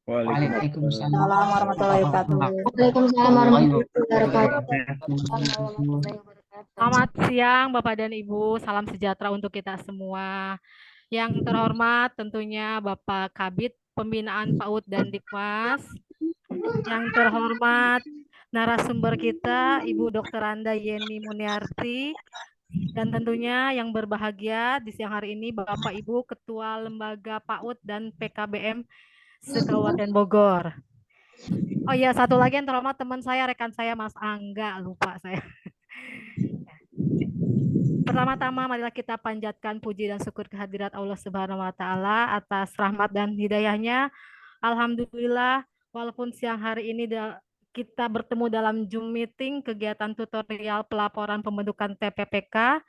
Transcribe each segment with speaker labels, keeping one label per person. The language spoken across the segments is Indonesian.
Speaker 1: Waalaikumsalam
Speaker 2: Assalamualaikum warahmatullahi wabarakatuh.
Speaker 3: Waalaikumsalam warahmatullahi wabarakatuh.
Speaker 2: Selamat siang Bapak dan Ibu, salam sejahtera untuk kita semua. Yang terhormat tentunya Bapak Kabid Pembinaan PAUD dan Dikmas. Yang terhormat narasumber kita Ibu Dr. Anda Yeni Muniarti. Dan tentunya yang berbahagia di siang hari ini Bapak Ibu Ketua Lembaga PAUD dan PKBM se-Kabupaten Bogor. Oh iya, satu lagi yang terhormat teman saya, rekan saya Mas Angga, lupa saya. Pertama-tama marilah kita panjatkan puji dan syukur kehadirat Allah Subhanahu wa taala atas rahmat dan hidayahnya. Alhamdulillah, walaupun siang hari ini kita bertemu dalam Zoom meeting kegiatan tutorial pelaporan pembentukan TPPK,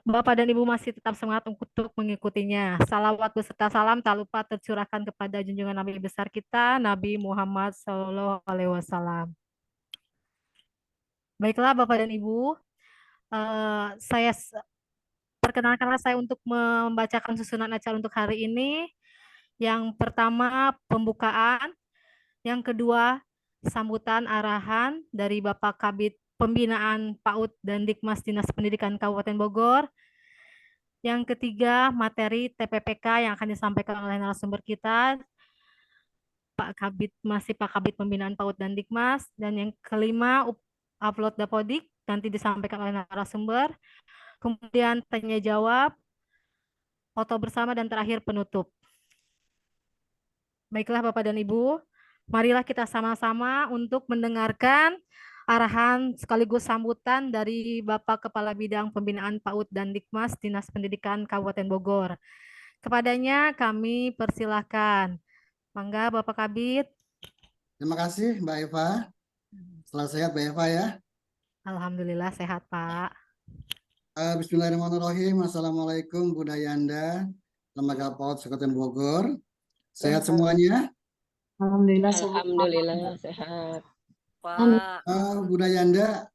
Speaker 2: Bapak dan Ibu masih tetap semangat untuk mengikutinya. Salawat beserta salam tak lupa tercurahkan kepada junjungan Nabi besar kita, Nabi Muhammad SAW. Baiklah Bapak dan Ibu, saya perkenalkanlah saya untuk membacakan susunan acara untuk hari ini. Yang pertama pembukaan, yang kedua sambutan arahan dari Bapak Kabid Pembinaan PAUD dan Dikmas Dinas Pendidikan Kabupaten Bogor. Yang ketiga, materi TPPK yang akan disampaikan oleh narasumber kita, Pak Kabid Pembinaan PAUD dan Dikmas. Dan yang kelima, upload Dapodik, nanti disampaikan oleh narasumber. Kemudian tanya jawab, foto bersama, dan terakhir penutup. Baiklah Bapak dan Ibu, marilah kita sama-sama untuk mendengarkan arahan sekaligus sambutan dari Bapak Kepala Bidang Pembinaan PAUD dan Dikmas Dinas Pendidikan Kabupaten Bogor. Kepadanya kami persilahkan. Mangga Bapak Kabid.
Speaker 4: Terima kasih Mbak Eva. Selamat sehat Mbak Eva ya.
Speaker 2: Alhamdulillah sehat Pak.
Speaker 4: Bismillahirrahmanirrahim. Assalamualaikum Budayanda, Lembaga PAUD Kabupaten Bogor. Sehat semuanya?
Speaker 3: Alhamdulillah.
Speaker 5: Alhamdulillah sehat.
Speaker 3: Pak.
Speaker 4: Budayanda,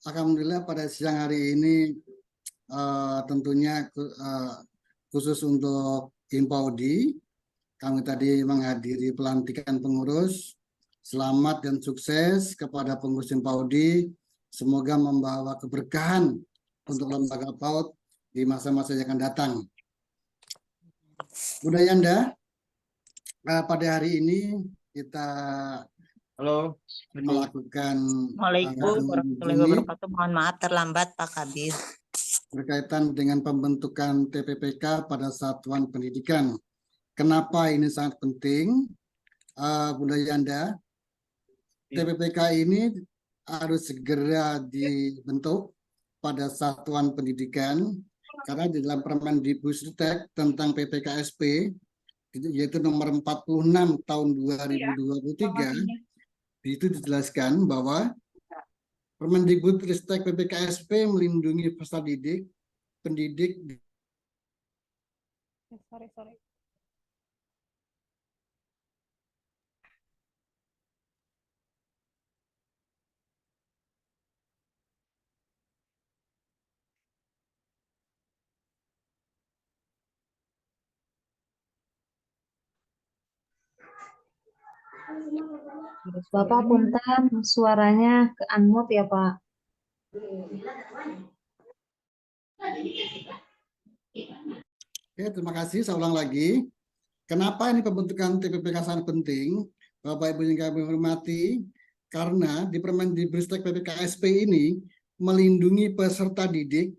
Speaker 4: alhamdulillah pada siang hari ini tentunya khusus untuk Himpaudi, kami tadi menghadiri pelantikan pengurus. Selamat dan sukses kepada pengurus Himpaudi. Semoga membawa keberkahan untuk lembaga PAUD di masa-masa yang akan datang. Budayanda, pada hari ini kita melakukan
Speaker 5: Waalaikumsalam warahmatullahi wabarakatuh. Mohon maaf terlambat Pak Kabid.
Speaker 4: Berkaitan dengan pembentukan TPPK pada satuan pendidikan. Kenapa ini sangat penting, Budayanda? TPPK ini harus segera dibentuk pada satuan pendidikan karena di dalam Permendikbudristek tentang PPKSP yaitu nomor 46 tahun 2023 itu dijelaskan bahwa Permendikbudristek PPKSP melindungi peserta didik, pendidik.
Speaker 2: Sorry.
Speaker 3: Bapak punten suaranya ke unmute ya Pak.
Speaker 4: Oke, terima kasih. Saya ulang lagi. Kenapa ini pembentukan TPPK sangat penting, Bapak Ibu yang kami hormati? Karena di Permendikbudristek PPKSP ini melindungi peserta didik,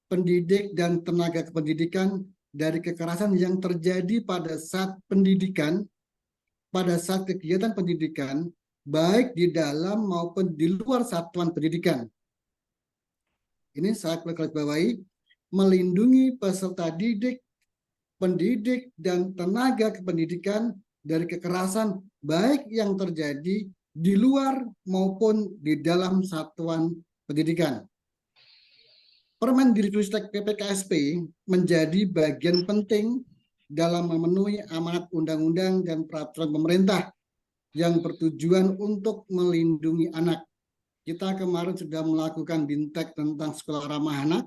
Speaker 4: pendidik dan tenaga kependidikan dari kekerasan yang terjadi pada saat pendidikan, pada saat kegiatan pendidikan, baik di dalam maupun di luar satuan pendidikan. Ini saya garisbawahi, melindungi peserta didik, pendidik, dan tenaga kependidikan dari kekerasan baik yang terjadi di luar maupun di dalam satuan pendidikan. Permendikbudristek PPKSP menjadi bagian penting dalam memenuhi amanat undang-undang dan peraturan pemerintah yang bertujuan untuk melindungi anak. kita kemarin sudah melakukan bintek tentang sekolah ramah anak,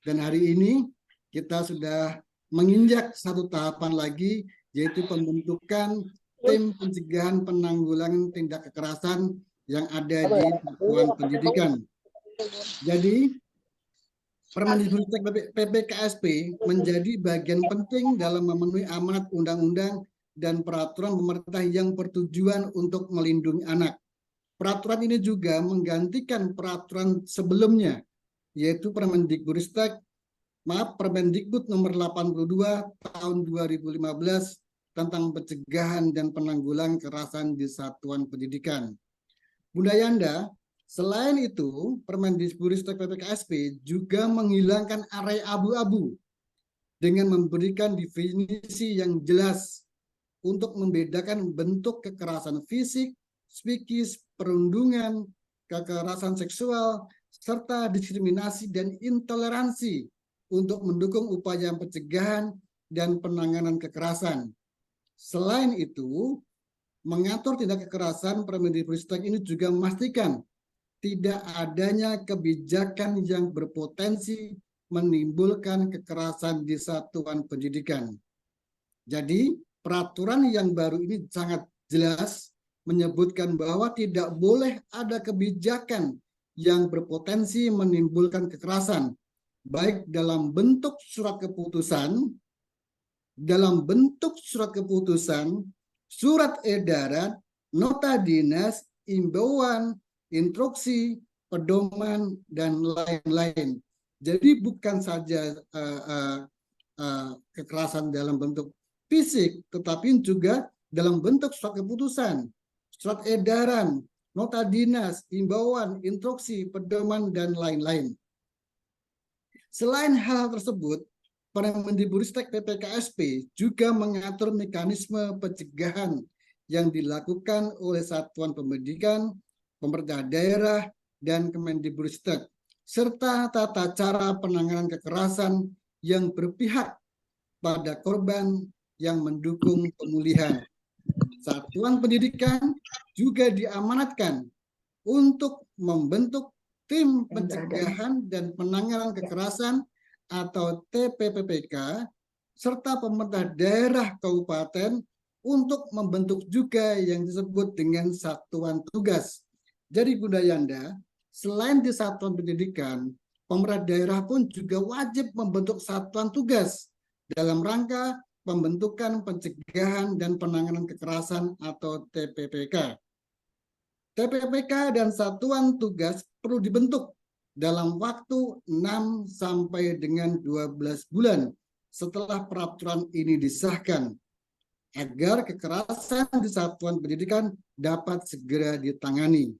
Speaker 4: dan hari ini kita sudah menginjak satu tahapan lagi, yaitu pembentukan tim pencegahan penanggulangan tindak kekerasan yang ada di satuan pendidikan. Jadi, Permendikbudristek PPKSP menjadi bagian penting dalam memenuhi amanat undang-undang dan peraturan pemerintah yang bertujuan untuk melindungi anak. Peraturan ini juga menggantikan peraturan sebelumnya, yaitu Permendikbud nomor 82 tahun 2015 tentang pencegahan dan penanggulangan kekerasan di satuan pendidikan. Bunda Yanda, selain itu, Permendikbudristek PPKSP juga menghilangkan area abu-abu dengan memberikan definisi yang jelas untuk membedakan bentuk kekerasan fisik, psikis, perundungan, kekerasan seksual, serta diskriminasi dan intoleransi untuk mendukung upaya pencegahan dan penanganan kekerasan. Selain itu, mengatur tindak kekerasan, Permendikbudristek ini juga memastikan tidak adanya kebijakan yang berpotensi menimbulkan kekerasan di satuan pendidikan. Jadi, peraturan yang baru ini sangat jelas menyebutkan bahwa tidak boleh ada kebijakan yang berpotensi menimbulkan kekerasan, baik dalam bentuk surat keputusan, surat edaran, nota dinas, imbauan, instruksi, pedoman, dan lain-lain. Jadi bukan saja kekerasan dalam bentuk fisik, tetapi juga dalam bentuk surat keputusan, surat edaran, nota dinas, imbauan, instruksi, pedoman, dan lain-lain. Selain hal tersebut, Permendikbudristek PPKSP juga mengatur mekanisme pencegahan yang dilakukan oleh satuan pendidikan, pemerintah daerah, dan Kemendikbudristek, serta tata cara penanganan kekerasan yang berpihak pada korban yang mendukung pemulihan. Satuan pendidikan juga diamanatkan untuk membentuk tim pencegahan dan penanganan kekerasan atau TPPPK, serta pemerintah daerah kabupaten untuk membentuk juga yang disebut dengan satuan tugas. Jadi Bunda Yanda, selain di satuan pendidikan, pemerintah daerah pun juga wajib membentuk satuan tugas dalam rangka pembentukan pencegahan dan penanganan kekerasan atau TPPK. TPPK dan satuan tugas perlu dibentuk dalam waktu 6 sampai dengan 12 bulan setelah peraturan ini disahkan, agar kekerasan di satuan pendidikan dapat segera ditangani.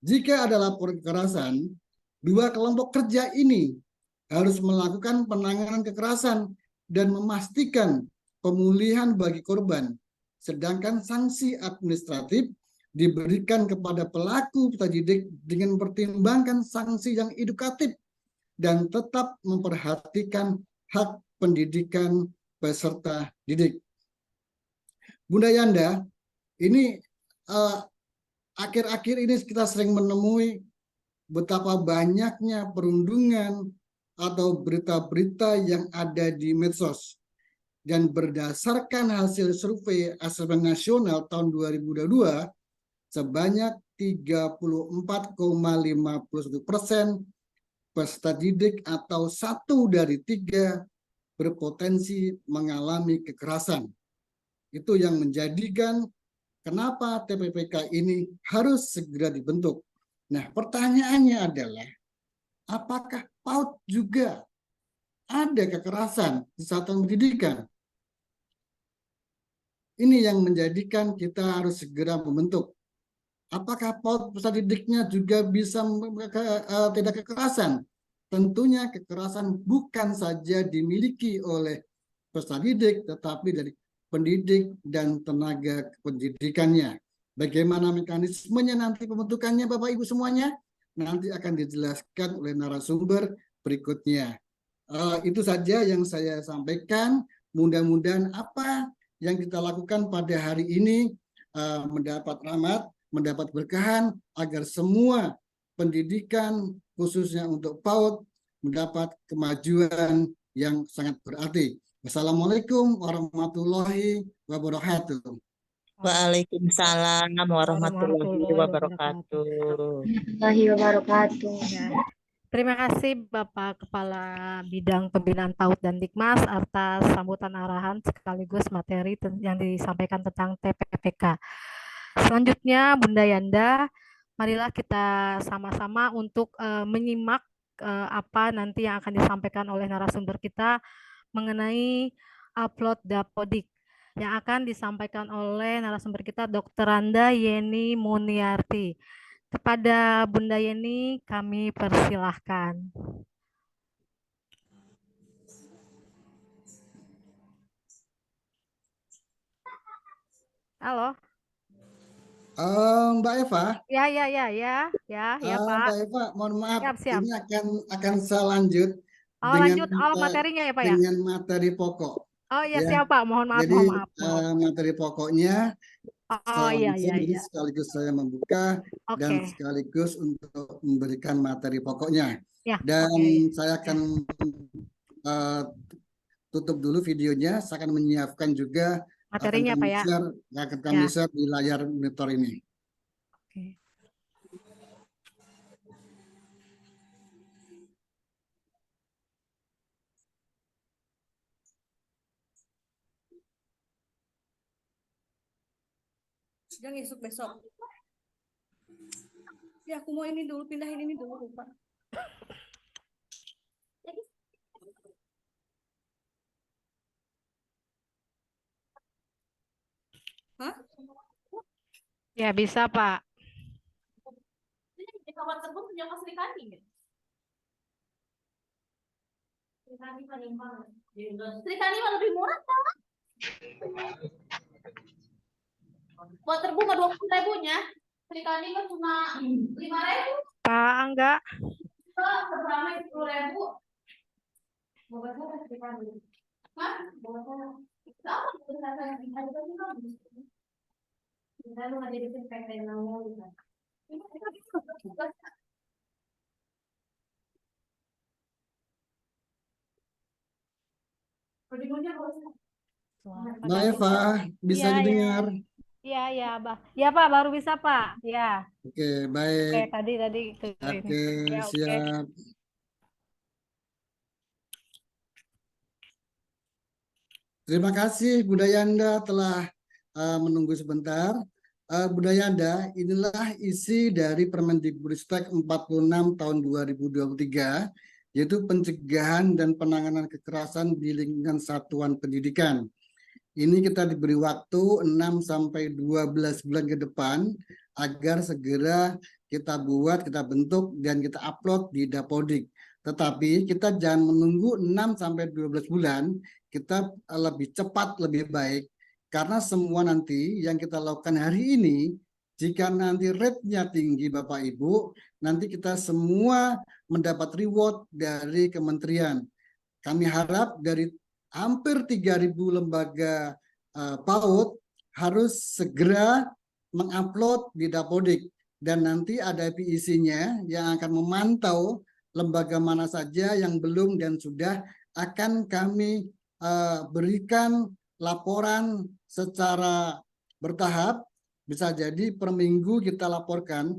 Speaker 4: Jika ada laporan kekerasan, dua kelompok kerja ini harus melakukan penanganan kekerasan dan memastikan pemulihan bagi korban, sedangkan sanksi administratif diberikan kepada pelaku peserta didik dengan mempertimbangkan sanksi yang edukatif dan tetap memperhatikan hak pendidikan peserta didik. Bunda Yanda, ini akhir-akhir ini kita sering menemui betapa banyaknya perundungan atau berita-berita yang ada di medsos. Dan berdasarkan hasil survei Asesmen Nasional tahun 2022, sebanyak 34,51% peserta didik atau 1 dari 3 berpotensi mengalami kekerasan. Itu yang menjadikan kenapa TPPK ini harus segera dibentuk. Nah, pertanyaannya adalah, apakah PAUD juga ada kekerasan di satuan pendidikan? Ini yang menjadikan kita harus segera membentuk. Apakah PAUD peserta didiknya juga bisa tidak kekerasan? Tentunya kekerasan bukan saja dimiliki oleh peserta didik, tetapi dari pendidik dan tenaga pendidikannya. Bagaimana mekanismenya nanti pembentukannya Bapak Ibu semuanya? Nanti akan dijelaskan oleh narasumber berikutnya. Itu saja yang saya sampaikan. Mudah-mudahan apa yang kita lakukan pada hari ini mendapat rahmat, mendapat berkahan, agar semua pendidikan khususnya untuk PAUD mendapat kemajuan yang sangat berarti. Wassalamualaikum warahmatullahi wabarakatuh.
Speaker 5: Waalaikumsalam warahmatullahi wabarakatuh.
Speaker 3: Warahmatullahi wabarakatuh.
Speaker 2: Ya. Terima kasih Bapak Kepala Bidang Pembinaan PAUD dan Dikmas atas sambutan arahan sekaligus materi yang disampaikan tentang TPPK. Selanjutnya Bunda Yanda, marilah kita sama-sama untuk menyimak apa nanti yang akan disampaikan oleh narasumber kita mengenai upload Dapodik yang akan disampaikan oleh narasumber kita Dr. Randa Yeni Muniarti. Kepada Bunda Yeni kami persilahkan. Halo.
Speaker 4: Mbak Eva,
Speaker 2: Ya Pak.
Speaker 4: Mbak Eva, mohon maaf,
Speaker 2: Siap.
Speaker 4: ini akan saya lanjut
Speaker 2: Oh lanjut, materinya ya Pak ya?
Speaker 4: dengan materi pokok.
Speaker 2: Oh iya
Speaker 4: Ya.
Speaker 2: siap Pak, mohon maaf.
Speaker 4: Jadi materi pokoknya
Speaker 2: Oh
Speaker 4: saya
Speaker 2: iya.
Speaker 4: jadi sekaligus saya membuka dan
Speaker 2: Oke.
Speaker 4: sekaligus untuk memberikan materi pokoknya.
Speaker 2: Ya,
Speaker 4: Dan
Speaker 2: oke.
Speaker 4: saya akan tutup dulu videonya. Saya akan menyiapkan juga
Speaker 2: Materinya Pak ya.
Speaker 4: akan kami share di layar monitor ini.
Speaker 2: Oke.
Speaker 1: Sidang besok. Ya aku mau ini dulu, pindahin ini dulu Pak. Hah?
Speaker 2: Ya bisa Pak.
Speaker 1: Ini kawan tersebut punya Sri Kandi nggak? Sri Kandi paling mahal. Sri Kandi mah lebih murah Pak. Buat terbun 20.000-nya. Sri Kandi mah cuma 5.000.
Speaker 2: Pak Angga.
Speaker 1: Seberapa 10.000. Bawa saya Sri Kandi. Hah? Bawa saya. Apa saya ada tadi kan? Kita lu ada di sini kayak nongol gitu.
Speaker 4: Mbak Eva, bisa didengar?
Speaker 2: Iya, Pak. Ya Pak, baru bisa Pak. Ya.
Speaker 4: Oke, baik.
Speaker 2: Tadi.
Speaker 4: Oke,
Speaker 2: Ya,
Speaker 4: siap. Terima kasih Bunda Yanda telah menunggu sebentar. Bunda Yanda, inilah isi dari Permendikbudristek 46 tahun 2023, yaitu pencegahan dan penanganan kekerasan di lingkungan satuan pendidikan. Ini kita diberi waktu 6 sampai 12 bulan ke depan agar segera kita buat, kita bentuk, dan kita upload di Dapodik. Tetapi kita jangan menunggu 6 sampai 12 bulan, kita lebih cepat, lebih baik. Karena semua nanti yang kita lakukan hari ini, jika nanti rate-nya tinggi Bapak Ibu, nanti kita semua mendapat reward dari kementerian. Kami harap dari hampir 3.000 lembaga PAUD harus segera mengupload di Dapodik. Dan nanti ada PIC-nya yang akan memantau lembaga mana saja yang belum dan sudah, akan kami berikan laporan secara bertahap. Bisa jadi per minggu kita laporkan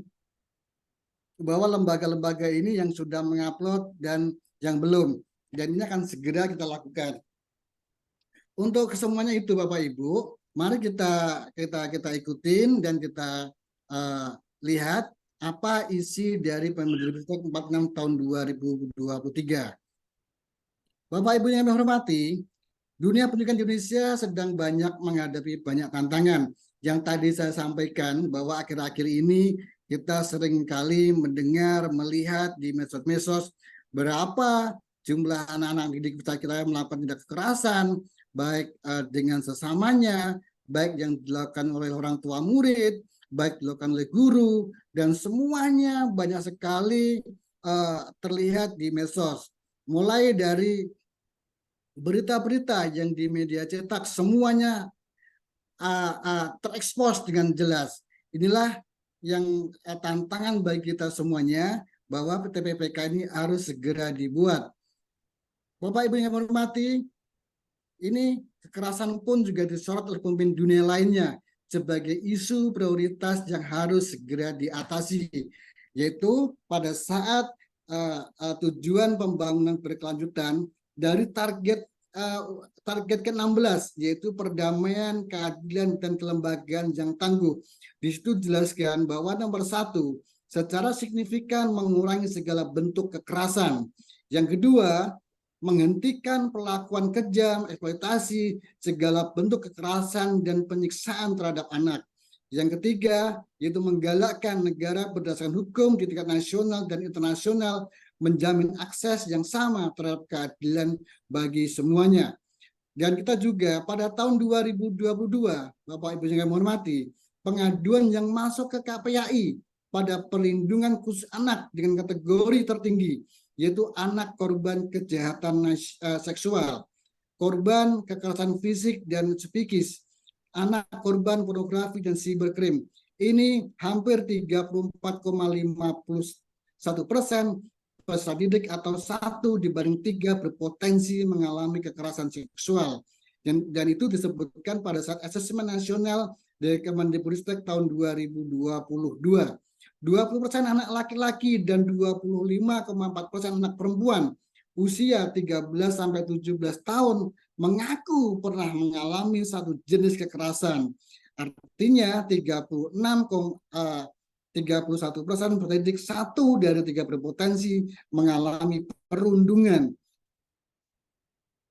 Speaker 4: bahwa lembaga-lembaga ini yang sudah mengupload dan yang belum. Dan ini akan segera kita lakukan. Untuk kesemuanya itu Bapak Ibu, mari kita ikutin dan kita lihat apa isi dari Permendikbudristek 46 tahun 2023. Bapak Ibu yang kami hormati, dunia pendidikan di Indonesia sedang banyak menghadapi banyak tantangan. Yang tadi saya sampaikan bahwa akhir-akhir ini kita sering kali mendengar, melihat di medsos-medsos berapa jumlah anak-anak didik kita melakukan tindak kekerasan, baik dengan sesamanya, baik yang dilakukan oleh orang tua murid, baik dilakukan oleh guru, dan semuanya banyak sekali terlihat di medsos. Mulai dari berita-berita yang di media cetak, semuanya terekspos dengan jelas. Inilah tantangan bagi kita semuanya bahwa TPPK ini harus segera dibuat. Bapak Ibu yang kami hormati, ini kekerasan pun juga disorot oleh pemimpin dunia lainnya sebagai isu prioritas yang harus segera diatasi, yaitu pada saat tujuan pembangunan berkelanjutan dari target ke-16, yaitu perdamaian, keadilan, dan kelembagaan yang tangguh. Di situ dijelaskan bahwa nomor 1, secara signifikan mengurangi segala bentuk kekerasan. Yang kedua, menghentikan perlakuan kejam, eksploitasi, segala bentuk kekerasan dan penyiksaan terhadap anak. Yang ketiga, yaitu menggalakkan negara berdasarkan hukum di tingkat nasional dan internasional menjamin akses yang sama terhadap keadilan bagi semuanya. Dan kita juga pada tahun 2022, Bapak Ibu yang kami hormati, pengaduan yang masuk ke KPAI pada perlindungan khusus anak dengan kategori tertinggi, yaitu anak korban kejahatan seksual, korban kekerasan fisik dan psikis, anak korban pornografi dan cybercrime. Ini hampir 34,51% peserta didik atau 1 dibanding 3 berpotensi mengalami kekerasan seksual. Dan itu disebutkan pada saat asesmen nasional dari Kemendikbudristek tahun 2022. 20% anak laki-laki dan 25,4% anak perempuan usia 13-17 tahun mengaku pernah mengalami satu jenis kekerasan. Artinya 31% berdidik 1 dari 3 berpotensi mengalami perundungan.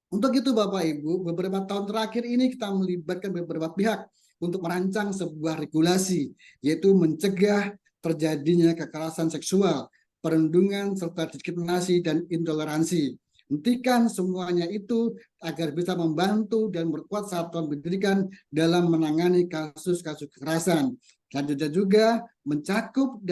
Speaker 4: Untuk itu Bapak Ibu, beberapa tahun terakhir ini kita melibatkan beberapa pihak untuk merancang sebuah regulasi, yaitu mencegah terjadinya kekerasan seksual, perundungan, serta diskriminasi dan intoleransi. Hentikan semuanya itu agar bisa membantu dan memperkuat satuan pendidikan dalam menangani kasus-kasus kekerasan. Selanjutnya juga mencakup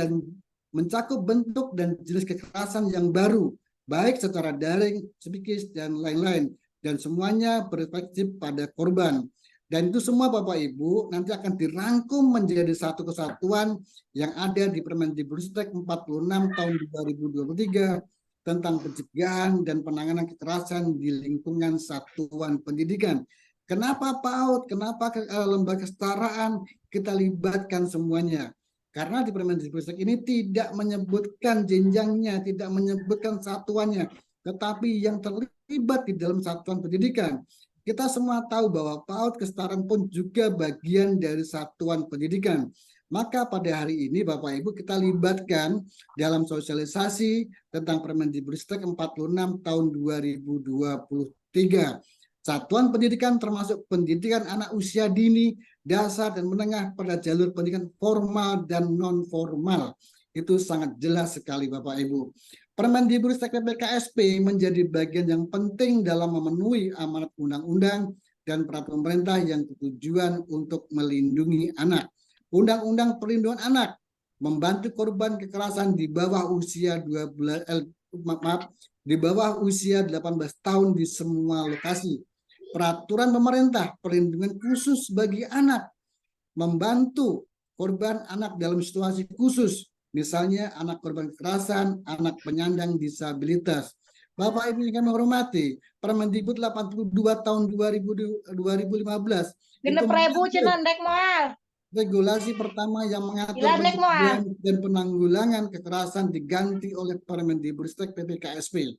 Speaker 4: bentuk dan jenis kekerasan yang baru, baik secara daring, psikis, dan lain-lain. Dan semuanya berefektif pada korban. Dan itu semua Bapak Ibu nanti akan dirangkum menjadi satu kesatuan yang ada di Permendikbudristek 46 tahun 2023 tentang pencegahan dan penanganan kekerasan di lingkungan satuan pendidikan. Kenapa PAUD? Kenapa lembaga kesetaraan? Kita libatkan semuanya. Karena di Permendikbudristek ini tidak menyebutkan jenjangnya, tidak menyebutkan satuannya, tetapi yang terlibat di dalam satuan pendidikan. Kita semua tahu bahwa PAUD kesetaraan pun juga bagian dari satuan pendidikan. Maka pada hari ini Bapak Ibu kita libatkan dalam sosialisasi tentang Permendikbudristek 46 tahun 2023. Satuan pendidikan termasuk pendidikan anak usia dini, dasar dan menengah pada jalur pendidikan formal dan non formal. Itu sangat jelas sekali Bapak Ibu. Permendikbudristek PPKSP menjadi bagian yang penting dalam memenuhi amanat undang-undang dan peraturan pemerintah yang bertujuan untuk melindungi anak. Undang-undang Perlindungan Anak membantu korban kekerasan di bawah usia 18 tahun di semua lokasi. Peraturan pemerintah perlindungan khusus bagi anak membantu korban anak dalam situasi khusus. Misalnya anak korban kekerasan, anak penyandang disabilitas. Bapak Ibu yang kami hormati, Permendikbud 82 tahun 2015
Speaker 6: Genep ribu cenandek mal.
Speaker 4: Regulasi pertama yang mengatur
Speaker 6: Ilandek,
Speaker 4: pencegahan dan penanggulangan kekerasan diganti oleh Permendikbudristek PPKSP.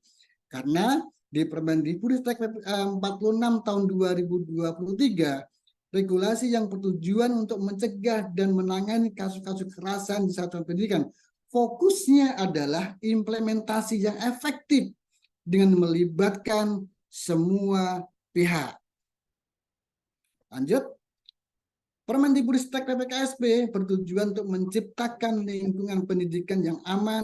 Speaker 4: Karena di Permendikbudristek 46 tahun 2023 regulasi yang bertujuan untuk mencegah dan menangani kasus-kasus kekerasan di satuan pendidikan. Fokusnya adalah implementasi yang efektif dengan melibatkan semua pihak. Lanjut. Permendikbudristek PPKSP bertujuan untuk menciptakan lingkungan pendidikan yang aman,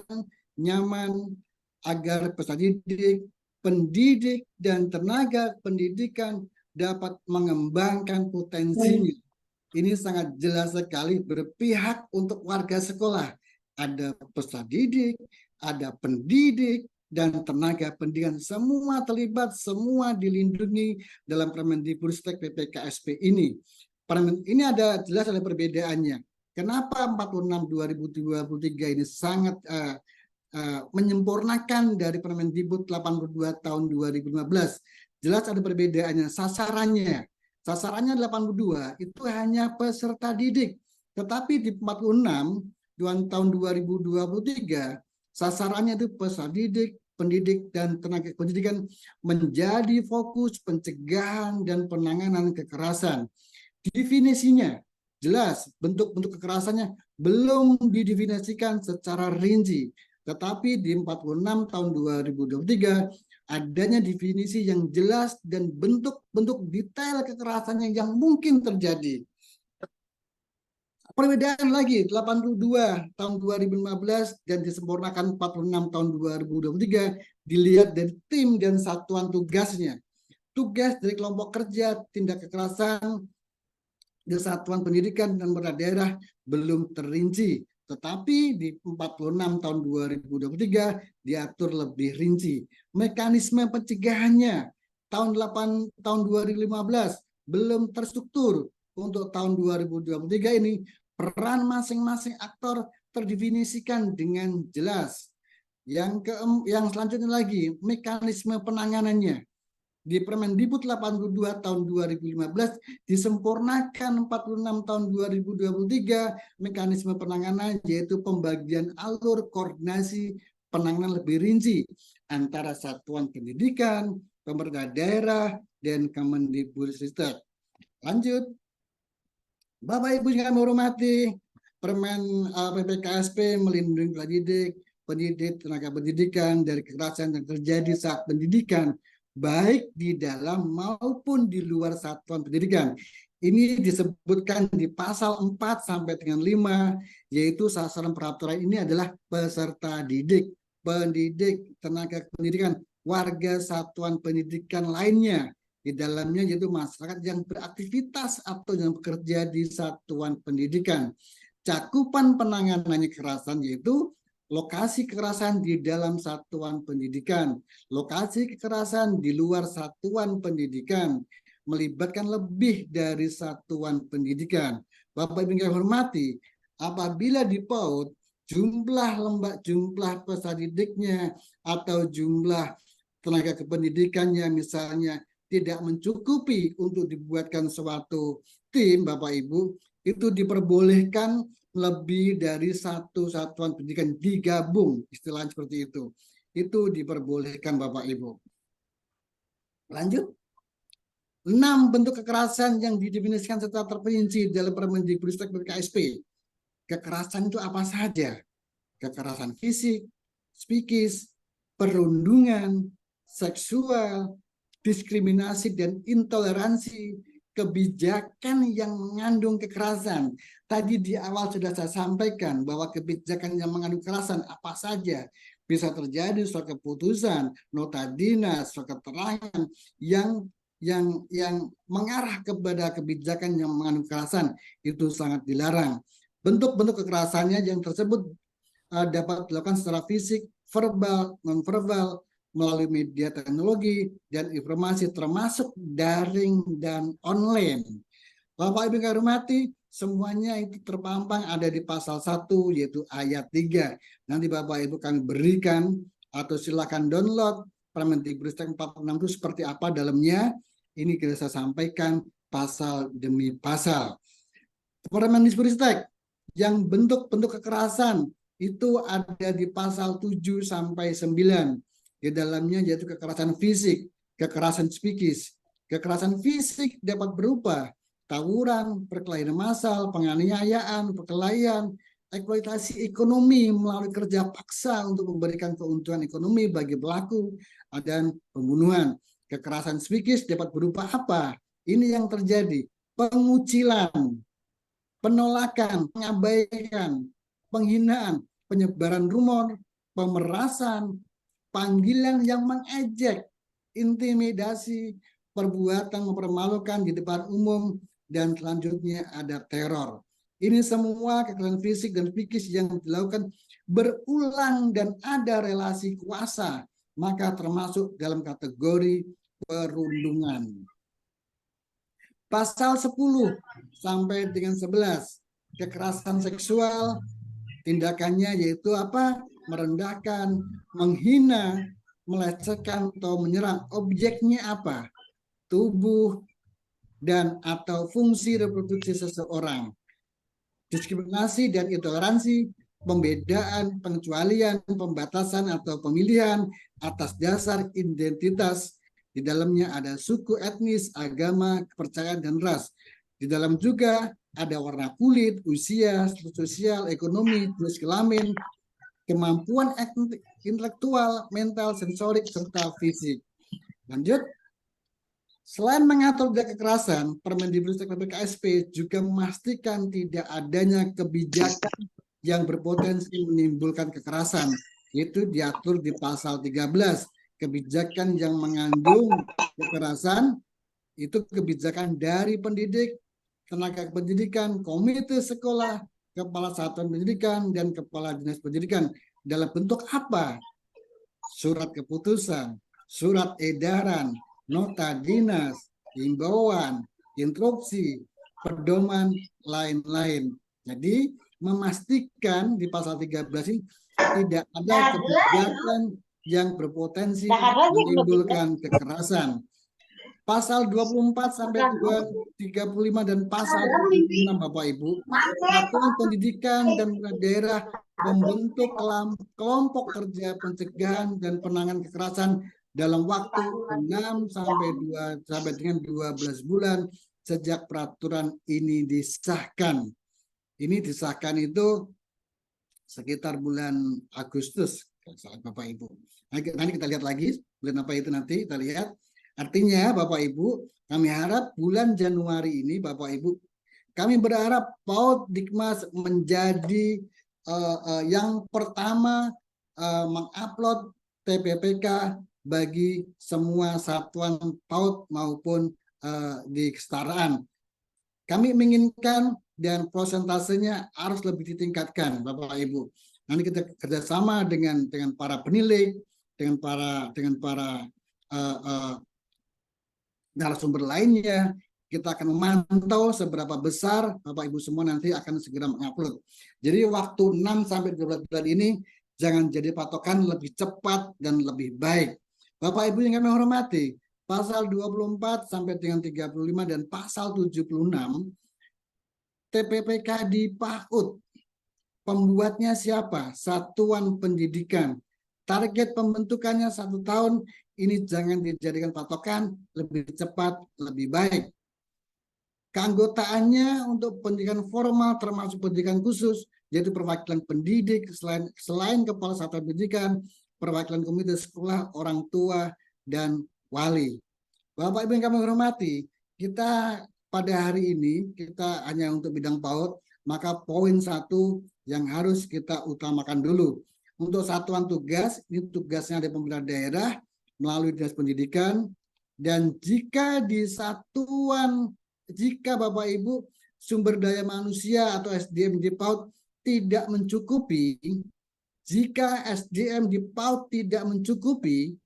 Speaker 4: nyaman, agar peserta didik, pendidik, dan tenaga pendidikan dapat mengembangkan potensinya. Ini sangat jelas sekali berpihak untuk warga sekolah. Ada peserta didik, ada pendidik, dan tenaga pendidikan. Semua terlibat, semua dilindungi dalam Permendikbudristek PPKSP ini. Ini ada jelas ada perbedaannya. Kenapa 46/2023 ini sangat menyempurnakan dari Permendikbud 82 tahun 2015? Jelas ada perbedaannya. Sasarannya 82 itu hanya peserta didik. Tetapi di 46 tahun 2023 sasarannya itu peserta didik, pendidik, dan tenaga pendidikan menjadi fokus pencegahan dan penanganan kekerasan. Definisinya jelas, bentuk-bentuk kekerasannya belum didefinisikan secara rinci. Tetapi di 46 tahun 2023 adanya definisi yang jelas dan bentuk-bentuk detail kekerasannya yang mungkin terjadi. Perbedaan lagi 82 tahun 2015 dan disempurnakan 46 tahun 2023 dilihat dari tim dan satuan tugasnya. Tugas dari kelompok kerja tindak kekerasan di satuan pendidikan dan pemerintah daerah belum terinci, tetapi di 46 tahun 2023 diatur lebih rinci. Mekanisme pencegahannya tahun 2015 belum terstruktur. Untuk tahun 2023 ini peran masing-masing aktor terdefinisikan dengan jelas. Yang selanjutnya lagi, mekanisme penanganannya. Di Permendikbud 82 tahun 2015 disempurnakan 46 tahun 2023 mekanisme penanganan, yaitu pembagian alur koordinasi penanganan lebih rinci antara satuan pendidikan, pemerintah daerah, dan Kemendikbudristek. Lanjut. Bapak Ibu yang kami hormati, Permen PPKSP melindungi pendidik, tenaga pendidikan dari kekerasan yang terjadi saat pendidikan, baik di dalam maupun di luar satuan pendidikan. Ini disebutkan di pasal 4 sampai dengan 5, yaitu sasaran peraturan ini adalah peserta didik, pendidik, tenaga pendidikan, warga satuan pendidikan lainnya. Di dalamnya yaitu masyarakat yang beraktivitas atau yang bekerja di satuan pendidikan. Cakupan penanganannya kekerasan yaitu lokasi kekerasan di dalam satuan pendidikan, lokasi kekerasan di luar satuan pendidikan, melibatkan lebih dari satuan pendidikan. Bapak Ibu yang hormati, apabila di PAUD jumlah peserta didiknya atau jumlah tenaga kependidikannya misalnya tidak mencukupi untuk dibuatkan suatu tim, Bapak Ibu, itu diperbolehkan lebih dari satu satuan pendidikan digabung, istilahnya seperti itu. Itu diperbolehkan, Bapak Ibu. Lanjut. 6 bentuk kekerasan yang didefinisikan secara terperinci dalam Permendikbudristek PPKSP. Kekerasan itu apa saja? Kekerasan fisik, psikis, perundungan, seksual, diskriminasi dan intoleransi, kebijakan yang mengandung kekerasan. Tadi di awal sudah saya sampaikan bahwa kebijakan yang mengandung kekerasan apa saja bisa terjadi, surat keputusan, nota dinas, surat keterangan yang mengarah kepada kebijakan yang mengandung kekerasan itu sangat dilarang. Bentuk-bentuk kekerasannya yang tersebut dapat dilakukan secara fisik, verbal, non-verbal, melalui media teknologi dan informasi termasuk daring dan online. Bapak Ibu yang hormati, semuanya itu terpampang ada di pasal 1 yaitu ayat 3. Nanti Bapak Ibu kami berikan atau silakan download Permendikbudristek 46 itu seperti apa dalamnya. Ini kita saya sampaikan pasal demi pasal. Permendikbudristek yang bentuk-bentuk kekerasan itu ada di pasal 7 sampai 9. Di dalamnya yaitu kekerasan fisik, kekerasan psikis. Kekerasan fisik dapat berupa tawuran, perkelahian massal, penganiayaan, perkelahian, eksploitasi ekonomi melalui kerja paksa untuk memberikan keuntungan ekonomi bagi pelaku, dan pembunuhan. Kekerasan psikis dapat berupa apa? Ini yang terjadi: pengucilan, penolakan, pengabaian, penghinaan, penyebaran rumor, pemerasan, panggilan yang mengejek, intimidasi, perbuatan mempermalukan di depan umum, dan selanjutnya ada teror. Ini semua kekerasan fisik dan psikis yang dilakukan berulang dan ada relasi kuasa, maka termasuk dalam kategori perundungan. Pasal 10 sampai dengan 11 kekerasan seksual, tindakannya yaitu apa? Merendahkan, menghina, melecehkan atau menyerang. Objeknya apa? Tubuh dan atau fungsi reproduksi seseorang. Diskriminasi dan intoleransi, pembedaan, pengecualian, pembatasan atau pemilihan atas dasar identitas. Di dalamnya ada suku, etnis, agama, kepercayaan, dan ras. Di dalam juga ada warna kulit, usia, status sosial, ekonomi, jenis kelamin, kemampuan intelektual, mental, sensorik, serta fisik. Lanjut. Selain mengatur tindak kekerasan, Permendikbudristek PPKSP juga memastikan tidak adanya kebijakan yang berpotensi menimbulkan kekerasan. Itu diatur di pasal 13. Kebijakan yang mengandung kekerasan itu kebijakan dari pendidik, tenaga pendidikan, komite sekolah, kepala satuan pendidikan, dan kepala dinas pendidikan. Dalam bentuk apa? Surat keputusan, surat edaran, nota dinas, himbauan, instruksi, pedoman, lain-lain. Jadi memastikan di pasal 13 ini tidak ada kebijakan yang berpotensi menimbulkan kekerasan. Pasal 24 sampai 35 dan pasal 36 Bapak Ibu, Satuan Pendidikan dan Daerah membentuk kelompok kerja pencegahan dan penanganan kekerasan dalam waktu 6 sampai dengan 12 bulan sejak peraturan ini disahkan. Ini disahkan itu sekitar bulan Agustus, Bapak Ibu. Nanti kita lihat lagi bulan apa itu nanti kita lihat. Artinya Bapak Ibu, kami harap bulan Januari ini Bapak Ibu, kami berharap PAUD Dikmas menjadi yang pertama mengupload TPPK bagi semua satuan PAUD maupun di kesetaraan. Kami menginginkan dan prosentasenya harus lebih ditingkatkan, Bapak Ibu. Nanti kita kerjasama dengan para penilai, dengan para narasumber lainnya. Kita akan memantau seberapa besar Bapak Ibu semua nanti akan segera mengupload. Jadi waktu 6 sampai 12 bulan ini jangan jadi patokan, lebih cepat dan lebih baik. Bapak Ibu yang kami hormati, pasal 24 sampai dengan 35 dan pasal 76 TPPK di PAUD. Pembuatnya siapa? Satuan Pendidikan. Target pembentukannya 1 tahun. Ini jangan dijadikan patokan, lebih cepat, lebih baik. Keanggotaannya untuk pendidikan formal termasuk pendidikan khusus, yaitu perwakilan pendidik, selain kepala satuan pendidikan, perwakilan komite sekolah, orang tua, dan wali. Bapak Ibu yang kami hormati, kita pada hari ini, kita hanya untuk bidang PAUD, maka poin 1 yang harus kita utamakan dulu. Untuk satuan tugas, ini tugasnya dari pemerintah daerah, melalui dinas pendidikan, dan jika Bapak Ibu sumber daya manusia atau SDM di PAUD tidak mencukupi, jika SDM di PAUD tidak mencukupi,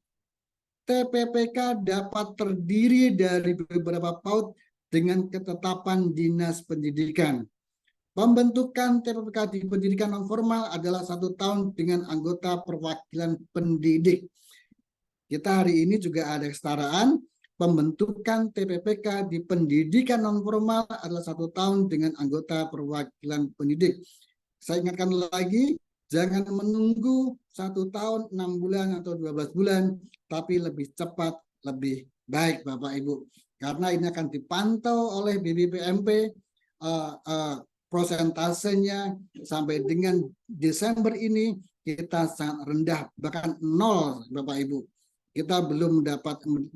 Speaker 4: TPPK dapat terdiri dari beberapa PAUD dengan ketetapan dinas pendidikan. Pembentukan TPPK di pendidikan non formal adalah 1 tahun dengan anggota perwakilan pendidik. Kita hari ini juga ada kesetaraan, pembentukan TPPK di pendidikan non formal adalah 1 tahun dengan anggota perwakilan pendidik. Saya ingatkan lagi, jangan menunggu 1 tahun, 6 bulan atau 12 bulan, tapi lebih cepat, lebih baik Bapak Ibu. Karena ini akan dipantau oleh BBPMP, prosentasenya sampai dengan Desember ini kita sangat rendah, bahkan 0 Bapak Ibu. Kita belum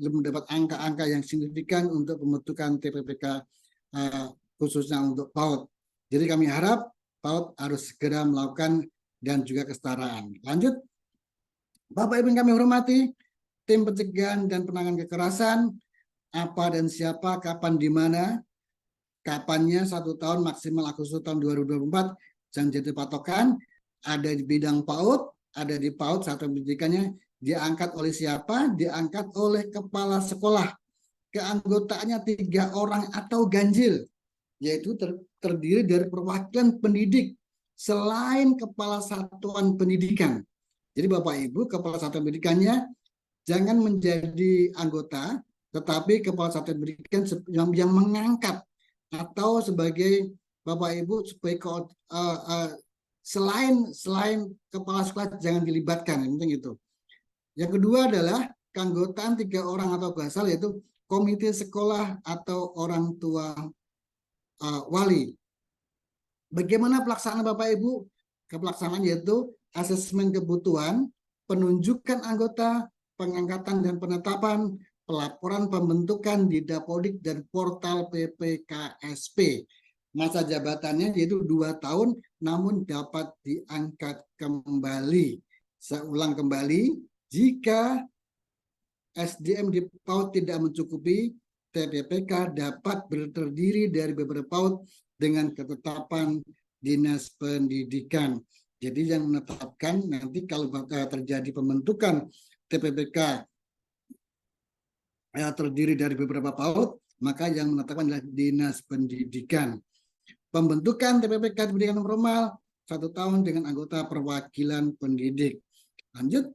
Speaker 4: mendapat angka-angka yang signifikan untuk pembentukan TPPK khususnya untuk PAUD. Jadi kami harap PAUD harus segera melakukan dan juga kesetaraan. Lanjut, Bapak Ibu yang kami hormati, tim pencegahan dan penanganan kekerasan, apa dan siapa, kapan, di mana, kapannya 1 tahun maksimal Agustus tahun 2024, jangan jadi patokan, ada di bidang PAUD, ada di PAUD satuan pendidikannya. Diangkat oleh siapa? Diangkat oleh kepala sekolah. Keanggotaannya 3 orang atau ganjil, yaitu terdiri dari perwakilan pendidik selain kepala satuan pendidikan. Jadi Bapak Ibu, kepala satuan pendidikannya jangan menjadi anggota, tetapi kepala satuan pendidikan yang mengangkat atau sebagai Bapak Ibu sebagai selain kepala sekolah jangan dilibatkan, yang penting itu. Yang kedua adalah keanggotaan 3 orang atau basal, yaitu komite sekolah atau orang tua wali. Bagaimana pelaksanaan Bapak Ibu? Pelaksanaan yaitu asesmen kebutuhan, penunjukan anggota, pengangkatan dan penetapan, pelaporan pembentukan di Dapodik dan portal PPKSP. Masa jabatannya yaitu 2 tahun, namun dapat diangkat kembali. Saya ulang kembali, jika SDM di PAUD tidak mencukupi, TPPK dapat terdiri dari beberapa PAUD dengan ketetapan Dinas Pendidikan. Jadi yang menetapkan nanti kalau terjadi pembentukan TPPK terdiri dari beberapa PAUD, maka yang menetapkan adalah Dinas Pendidikan. Pembentukan TPPK pendidikan formal 1 tahun dengan anggota perwakilan pendidik. Lanjut.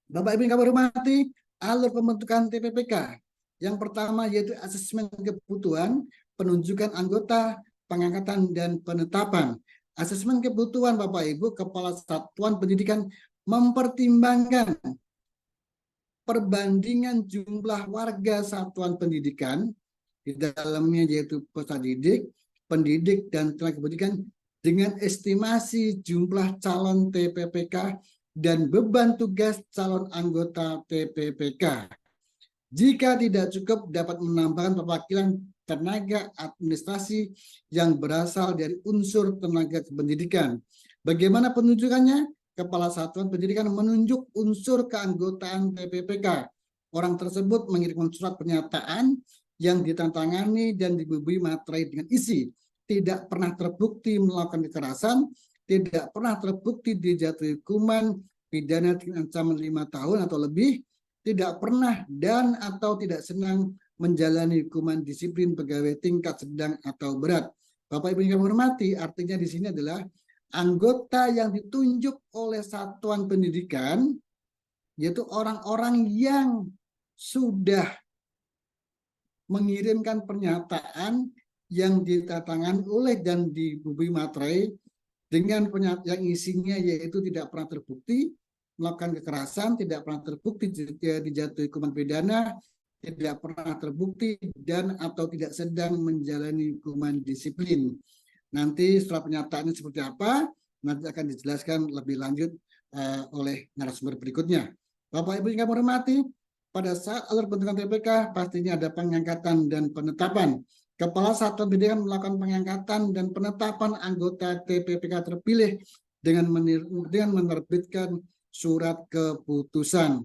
Speaker 4: Bapak Ibu yang kami hormati, alur pembentukan TPPK. Yang pertama yaitu asesmen kebutuhan, penunjukan anggota, pengangkatan dan penetapan. Asesmen kebutuhan Bapak Ibu, kepala satuan pendidikan mempertimbangkan perbandingan jumlah warga satuan pendidikan, di dalamnya yaitu peserta didik, pendidik dan tenaga pendidikan, dengan estimasi jumlah calon TPPK dan beban tugas calon anggota TPPK. Jika tidak cukup, dapat menambahkan perwakilan tenaga administrasi yang berasal dari unsur tenaga kependidikan. Bagaimana penunjukannya? Kepala Satuan Pendidikan menunjuk unsur keanggotaan TPPK. Orang tersebut mengirimkan surat pernyataan yang ditandatangani dan dibubuhi materai dengan isi tidak pernah terbukti melakukan kekerasan, tidak pernah terbukti dijatuhi hukuman pidana dengan ancaman 5 tahun atau lebih, tidak pernah dan atau tidak senang menjalani hukuman disiplin pegawai tingkat sedang atau berat. Bapak Ibu yang kami hormati, artinya di sini adalah anggota yang ditunjuk oleh satuan pendidikan, yaitu orang-orang yang sudah mengirimkan pernyataan yang ditandatangani oleh dan dibubuhi materai dengan pernyataan yang isinya yaitu tidak pernah terbukti melakukan kekerasan, tidak pernah terbukti dijatuhi hukuman pidana, tidak pernah terbukti dan atau tidak sedang menjalani hukuman disiplin. Nanti setelah pernyataannya seperti apa, nanti akan dijelaskan lebih lanjut oleh narasumber berikutnya. Bapak Ibu yang kami hormati, pada saat alur pembentukan TPPK pastinya ada pengangkatan dan penetapan. Kepala Satuan Pendidikan melakukan pengangkatan dan penetapan anggota TPPK terpilih dengan menerbitkan surat keputusan.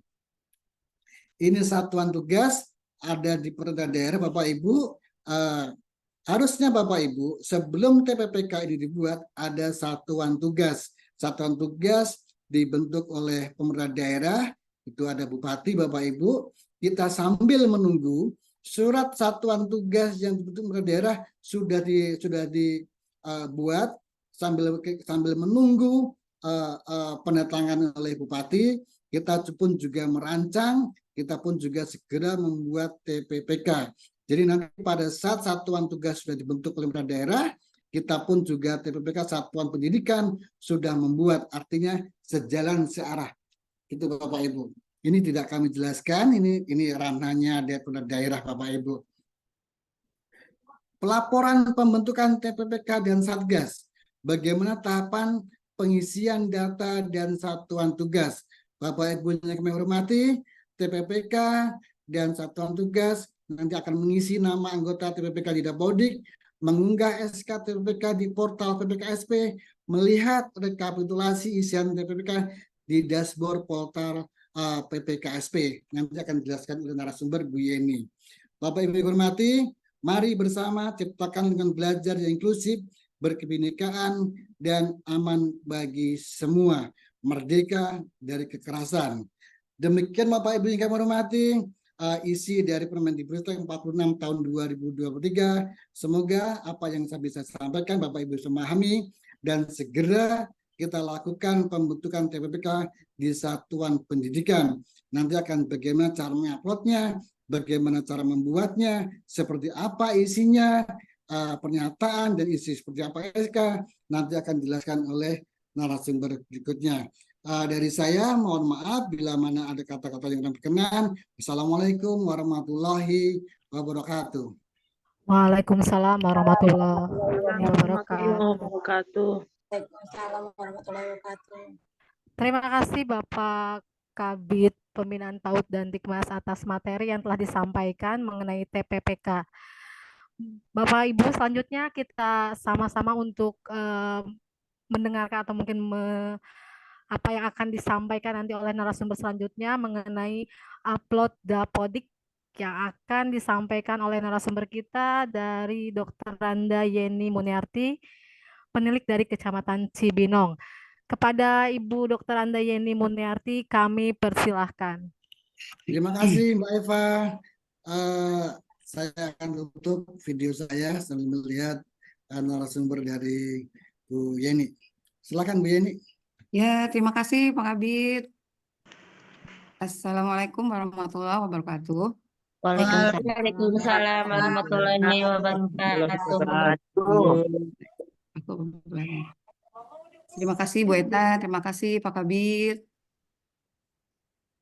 Speaker 4: Ini satuan tugas ada di pemerintah daerah, Bapak Ibu. Harusnya Bapak Ibu sebelum TPPK ini dibuat ada satuan tugas. Satuan tugas dibentuk oleh pemerintah daerah, itu ada bupati Bapak Ibu. Kita sambil menunggu surat satuan tugas yang dibentuk pemerintah daerah sudah dibuat sambil menunggu penetangan oleh bupati, kita pun juga merancang, kita pun juga segera membuat TPPK. Jadi nanti pada saat satuan tugas sudah dibentuk oleh pemerintah daerah, kita pun juga TPPK satuan pendidikan sudah membuat, artinya sejalan searah. Itu Bapak Ibu. Ini tidak kami jelaskan, ini ranahnya pemerintah daerah Bapak Ibu. Pelaporan pembentukan TPPK dan Satgas. Bagaimana tahapan pengisian data dan satuan tugas. Bapak Ibu yang kami hormati, TPPK dan satuan tugas nanti akan mengisi nama anggota TPPK di Dapodik, mengunggah SK TPPK di portal PPKSP, melihat rekapitulasi isian TPPK di dashboard portal PPKSP. Nanti akan dijelaskan oleh narasumber Bu Yeni. Bapak Ibu yang hormati, mari bersama ciptakan lingkungan belajar yang inklusif, berkebinekaan dan aman bagi semua, merdeka dari kekerasan. Demikian Bapak Ibu yang kami hormati, isi dari Permendikbudristek 46 tahun 2023. Semoga apa yang saya bisa sampaikan Bapak Ibu memahami dan segera kita lakukan pembentukan TPPK di satuan pendidikan. Nanti akan bagaimana cara menguploadnya, bagaimana cara membuatnya, seperti apa isinya, pernyataan dan isi seperti apa SK, nanti akan dijelaskan oleh narasumber berikutnya. Dari saya, mohon maaf bila mana ada kata-kata yang kurang berkenan. Assalamualaikum warahmatullahi wabarakatuh.
Speaker 2: Waalaikumsalam warahmatullahi wabarakatuh.
Speaker 5: wabarakatuh.
Speaker 6: Waalaikumsalam warahmatullahi wabarakatuh.
Speaker 2: Terima kasih Bapak Kabid Pembinaan PAUD dan Dikmas atas materi yang telah disampaikan mengenai TPPK. Bapak Ibu, selanjutnya kita sama-sama untuk mendengarkan atau mungkin apa yang akan disampaikan nanti oleh narasumber selanjutnya mengenai upload Dapodik yang akan disampaikan oleh narasumber kita dari Dr. Randa Yeni Muniarti, penilik dari Kecamatan Cibinong. Kepada Ibu Dr. Randa Yeni Muniarti, kami persilahkan.
Speaker 4: Terima kasih Mbak Eva. Saya akan tutup video saya sambil melihat narasumber dari Bu Yeni. Silakan Bu Yeni.
Speaker 7: Ya, terima kasih Pak Kabid. Assalamualaikum warahmatullahi wabarakatuh.
Speaker 5: Waalaikumsalam warahmatullahi wabarakatuh.
Speaker 7: Terima kasih Bu Eta, terima kasih Pak Kabid.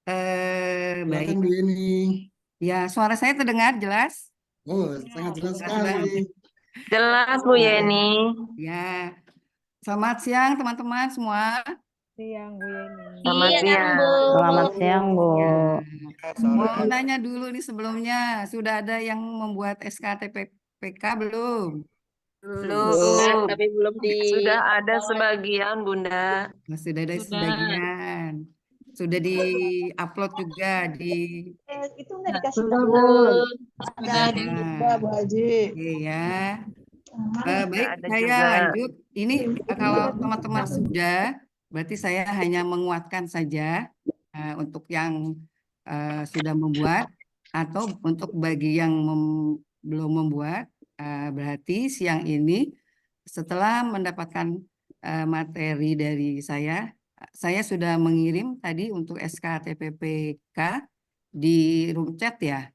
Speaker 4: Silakan
Speaker 7: Baik,
Speaker 4: Bu Yeni.
Speaker 7: ya suara saya terdengar jelas?
Speaker 4: Oh, sangat jelas sekali.
Speaker 5: Jelas Bu Yeni.
Speaker 7: Ya, selamat siang teman-teman semua.
Speaker 2: Siang Bu Yeni.
Speaker 5: Selamat
Speaker 6: Iya,
Speaker 5: siang.
Speaker 6: Bu.
Speaker 5: Selamat siang Bu.
Speaker 7: Mau nanya dulu nih sebelumnya, sudah ada yang membuat SKTPPK belum?
Speaker 5: Belum.
Speaker 6: Tapi belum
Speaker 5: Sudah ada sebagian Bunda.
Speaker 7: Nah, sudah ada sebagian. Sudah di-upload juga di
Speaker 6: itu nggak dikasih
Speaker 5: Sudah,
Speaker 6: tahu.
Speaker 5: Bu.
Speaker 6: Ada di juga Bu Haji.
Speaker 7: Oke ya.
Speaker 5: Ada
Speaker 7: Baik, saya
Speaker 5: juga.
Speaker 7: lanjut. Ini kalau teman-teman sudah, berarti saya hanya menguatkan saja untuk yang sudah membuat atau untuk bagi yang belum membuat. Berarti siang ini setelah mendapatkan materi dari saya sudah mengirim tadi untuk SKTPPK di room chat ya.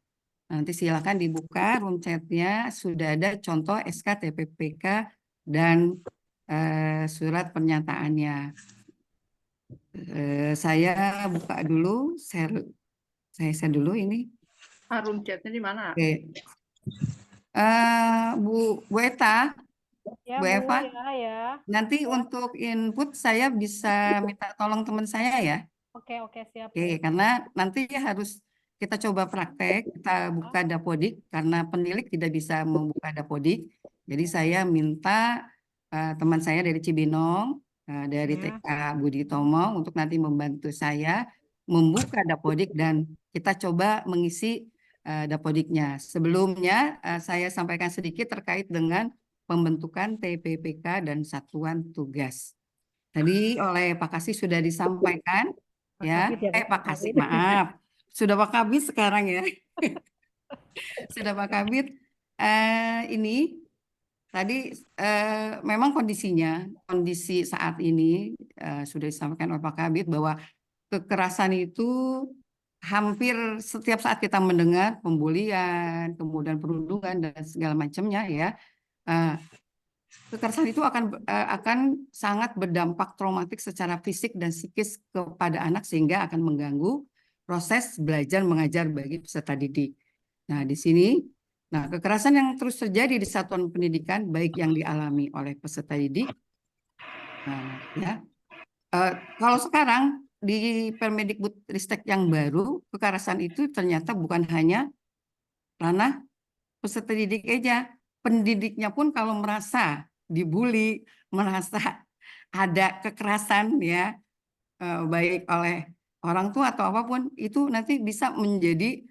Speaker 7: Nanti silakan dibuka room chatnya, sudah ada contoh SKTPPK dan surat pernyataannya. Saya buka dulu, saya dulu ini.
Speaker 8: Room chatnya di mana?
Speaker 7: Oke. Bu Eta,
Speaker 2: Ya
Speaker 7: Bu Eva,
Speaker 2: ya.
Speaker 7: nanti untuk input saya bisa minta tolong teman saya ya.
Speaker 2: Oke, siap.
Speaker 7: Oke, karena nanti harus kita coba praktek, kita buka Dapodik karena penilik tidak bisa membuka Dapodik. Jadi saya minta teman saya dari Cibinong, dari TK Budi Tomo untuk nanti membantu saya membuka Dapodik dan kita coba mengisi Dapodiknya. Sebelumnya saya sampaikan sedikit terkait dengan pembentukan TPPK dan satuan tugas. Tadi oleh Pak Kasih sudah disampaikan. Ya, Pak Kasih, maaf. Sudah Pak Kabid sekarang ya. Sudah Pak Kabid. Ini tadi memang kondisi saat ini sudah disampaikan oleh Pak Kabid bahwa kekerasan itu hampir setiap saat kita mendengar pembulian, kemudian perundungan dan segala macamnya ya. Kekerasan itu akan sangat berdampak traumatik secara fisik dan psikis kepada anak sehingga akan mengganggu proses belajar mengajar bagi peserta didik. Nah, di sini kekerasan yang terus terjadi di satuan pendidikan baik yang dialami oleh peserta didik kalau sekarang di Permendikbudristek yang baru, kekerasan itu ternyata bukan hanya ranah peserta didik aja. Pendidiknya pun kalau merasa dibully, merasa ada kekerasan ya, baik oleh orang tua atau apapun, itu nanti bisa menjadi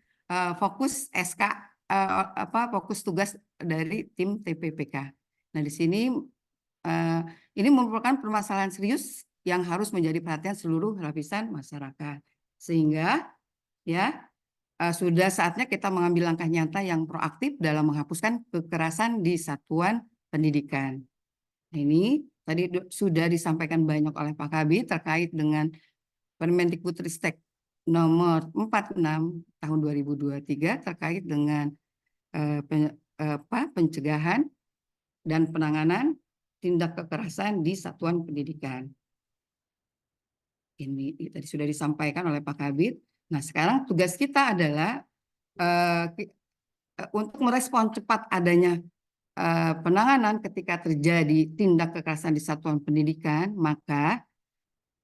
Speaker 7: fokus SK, fokus tugas dari tim TPPK. Nah di sini ini merupakan permasalahan serius yang harus menjadi perhatian seluruh lapisan masyarakat. Sehingga ya sudah saatnya kita mengambil langkah nyata yang proaktif dalam menghapuskan kekerasan di satuan pendidikan. Ini tadi sudah disampaikan banyak oleh Pak Kabid terkait dengan Permendikbudristek nomor 46 tahun 2023 terkait dengan pencegahan dan penanganan tindak kekerasan di satuan pendidikan. Ini tadi sudah disampaikan oleh Pak Kabid. Nah, sekarang tugas kita adalah untuk merespon cepat adanya penanganan ketika terjadi tindak kekerasan di satuan pendidikan, maka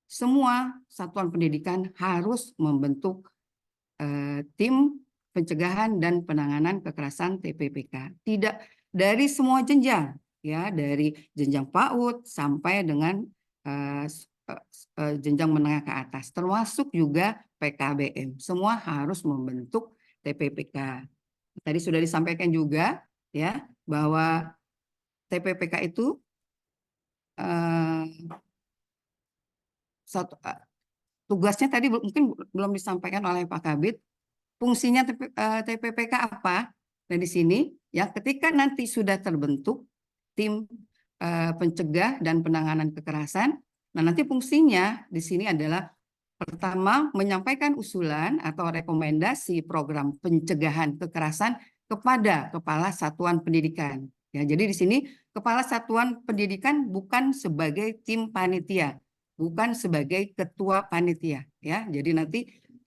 Speaker 7: semua satuan pendidikan harus membentuk tim pencegahan dan penanganan kekerasan TPPK. Tidak dari semua jenjang, ya, dari jenjang PAUD sampai dengan jenjang menengah ke atas, termasuk juga PKBM. Semua harus membentuk TPPK. Tadi sudah disampaikan juga, ya, bahwa TPPK itu tugasnya tadi mungkin belum disampaikan oleh Pak Kabid. Fungsinya TPPK apa? Nah, di sini ya, ketika nanti sudah terbentuk tim pencegah dan penanganan kekerasan, nah nanti fungsinya di sini adalah pertama menyampaikan usulan atau rekomendasi program pencegahan kekerasan kepada kepala satuan pendidikan. Ya, jadi di sini kepala satuan pendidikan bukan sebagai tim panitia, bukan sebagai ketua panitia, ya. Jadi nanti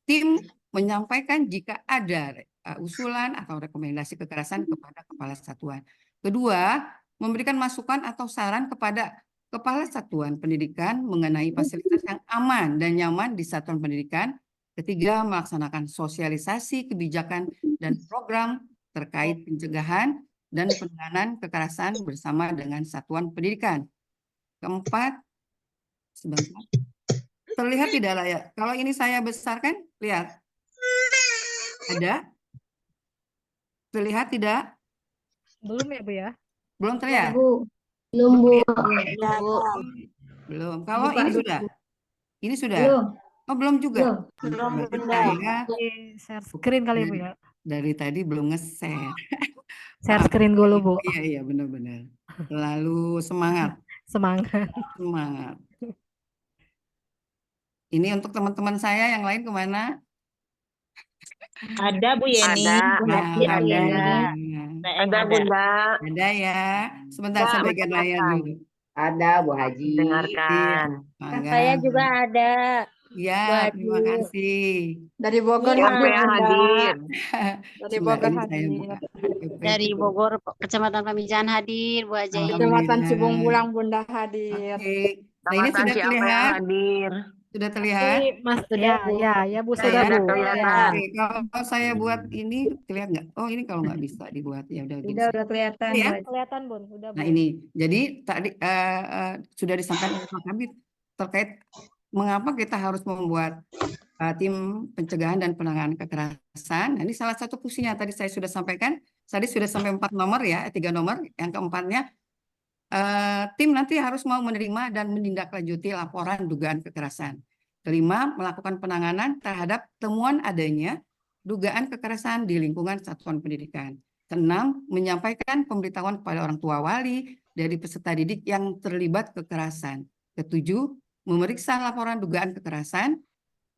Speaker 7: tim menyampaikan jika ada usulan atau rekomendasi kekerasan kepada kepala satuan. Kedua, memberikan masukan atau saran kepada kepala satuan pendidikan mengenai fasilitas yang aman dan nyaman di satuan pendidikan. Ketiga, melaksanakan sosialisasi kebijakan dan program terkait pencegahan dan penanganan kekerasan bersama dengan satuan pendidikan. Keempat, sebentar. Terlihat tidak layak. Kalau ini saya besarkan, lihat. Ada? Terlihat tidak?
Speaker 2: Belum ya, Bu ya?
Speaker 7: Belum terlihat?
Speaker 3: Belum, Bu.
Speaker 7: Belum. Kalau
Speaker 3: Buka
Speaker 7: ini
Speaker 3: dulu.
Speaker 7: sudah? Ini sudah?
Speaker 3: Belum.
Speaker 7: Oh, belum juga?
Speaker 3: Belum.
Speaker 7: Berarti
Speaker 3: Bunda.
Speaker 7: saya
Speaker 2: Share screen kali, Bu ya.
Speaker 7: dari tadi belum nge-share.
Speaker 2: Share
Speaker 7: Maaf.
Speaker 2: screen dulu, Bu.
Speaker 7: Iya, benar-benar. Lalu semangat.
Speaker 2: Semangat.
Speaker 7: Semangat. Ini untuk teman-teman saya yang lain kemana?
Speaker 5: Ada Bu Yeni.
Speaker 8: Ada.
Speaker 5: Bu Haji ada.
Speaker 8: Ada Bunda.
Speaker 7: Ada ya. Sebentar saya bagian layar dulu.
Speaker 8: Ada Bu Haji. Dengarkan.
Speaker 7: Mangga.
Speaker 5: Saya juga ada.
Speaker 7: Ya,
Speaker 5: Bu
Speaker 7: terima
Speaker 5: Haji.
Speaker 7: kasih.
Speaker 6: Dari Bogor
Speaker 5: Siapa
Speaker 6: hadir,
Speaker 8: yang
Speaker 6: Bunda.
Speaker 8: hadir?
Speaker 6: Dari
Speaker 7: Sebentar,
Speaker 6: Bogor
Speaker 7: ini saya
Speaker 6: hadir.
Speaker 7: buka.
Speaker 5: Dari Bogor, Kecamatan Pamijahan hadir, Bu Haji.
Speaker 6: Kecamatan
Speaker 7: Alhamdulillah.
Speaker 6: Cibung Bulang Bunda hadir.
Speaker 7: Oke. Nah, ini
Speaker 8: Kecamatan
Speaker 7: sudah
Speaker 8: siapa yang
Speaker 7: terlihat?
Speaker 8: hadir?
Speaker 7: Sudah terlihat?
Speaker 2: Mas, ya, Bu,
Speaker 7: Sudah
Speaker 2: sudah,
Speaker 7: ya?
Speaker 2: Bu.
Speaker 8: Kelihatan.
Speaker 7: Oke, kalau saya buat ini terlihat nggak? Oh, ini kalau nggak bisa dibuat ya udah
Speaker 6: Udah kelihatan.
Speaker 7: ya.
Speaker 6: Bu.
Speaker 2: Kelihatan, Bun. Udah,
Speaker 7: Nah,
Speaker 2: Bu.
Speaker 7: ini jadi tadi sudah disampaikan oleh Pak Kabid terkait mengapa kita harus membuat tim pencegahan dan penanganan kekerasan. Nah, ini salah satu fungsinya tadi saya sudah sampaikan. Tadi sudah sampai 4 nomor ya, 3 nomor. Yang keempatnya tim nanti harus mau menerima dan menindaklanjuti laporan dugaan kekerasan. Kelima, melakukan penanganan terhadap temuan adanya dugaan kekerasan di lingkungan satuan pendidikan. Keenam, menyampaikan pemberitahuan kepada orang tua wali dari peserta didik yang terlibat kekerasan. Ketujuh, memeriksa laporan dugaan kekerasan.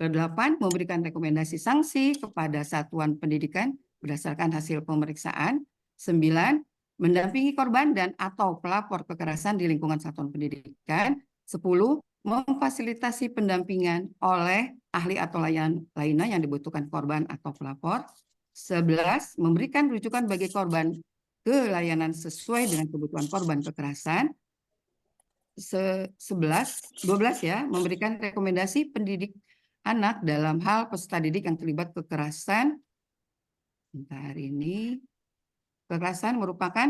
Speaker 7: Kedelapan, memberikan rekomendasi sanksi kepada satuan pendidikan berdasarkan hasil pemeriksaan. 9, mendampingi korban dan atau pelapor kekerasan di lingkungan satuan pendidikan. 10, memfasilitasi pendampingan oleh ahli atau lainnya yang dibutuhkan korban atau pelapor. 11, memberikan rujukan bagi korban ke layanan sesuai dengan kebutuhan korban kekerasan. 12 ya, memberikan rekomendasi pendidik anak dalam hal peserta didik yang terlibat kekerasan. Bentar ini. Kekerasan merupakan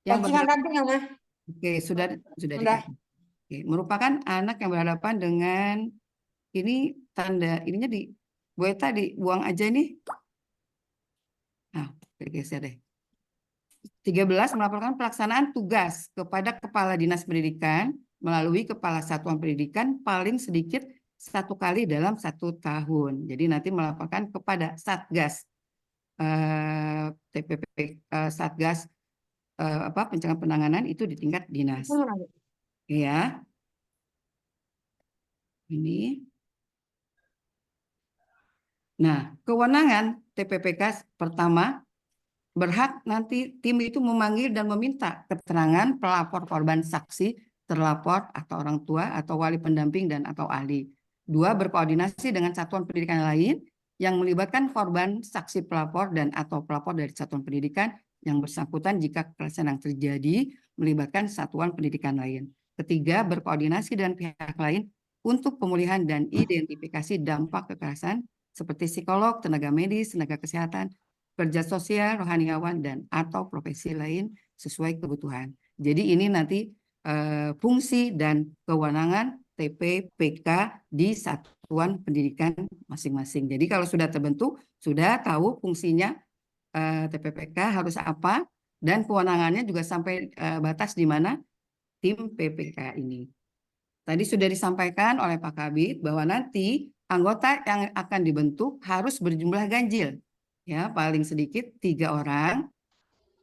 Speaker 7: yang Oke, sudah dikasih. Oke, merupakan anak yang berhadapan dengan ini tanda ininya di Bu Eta dibuang aja nih. Nah, geser deh. 13 melaporkan pelaksanaan tugas kepada Kepala Dinas Pendidikan melalui Kepala Satuan Pendidikan paling sedikit 1 kali dalam 1 tahun. Jadi nanti melaporkan kepada Satgas TPP Satgas pencegahan penanganan itu di tingkat dinas. Ya. Ini. Nah, kewenangan TPPK pertama berhak nanti tim itu memanggil dan meminta keterangan pelapor korban saksi, terlapor atau orang tua atau wali pendamping dan atau ahli. 2, berkoordinasi dengan satuan pendidikan lain yang melibatkan korban, saksi pelapor dan atau pelapor dari satuan pendidikan yang bersangkutan jika kekerasan yang terjadi melibatkan satuan pendidikan lain. 3, berkoordinasi dengan pihak lain untuk pemulihan dan identifikasi dampak kekerasan seperti psikolog, tenaga medis, tenaga kesehatan, kerja sosial, rohaniawan, dan atau profesi lain sesuai kebutuhan. Jadi ini nanti fungsi dan kewenangan TPPK di satuan pendidikan masing-masing. Jadi kalau sudah terbentuk, sudah tahu fungsinya TPPK harus apa, dan kewenangannya juga sampai batas di mana tim PPK ini. Tadi sudah disampaikan oleh Pak Kabid bahwa nanti anggota yang akan dibentuk harus berjumlah ganjil. Ya, paling sedikit 3 orang.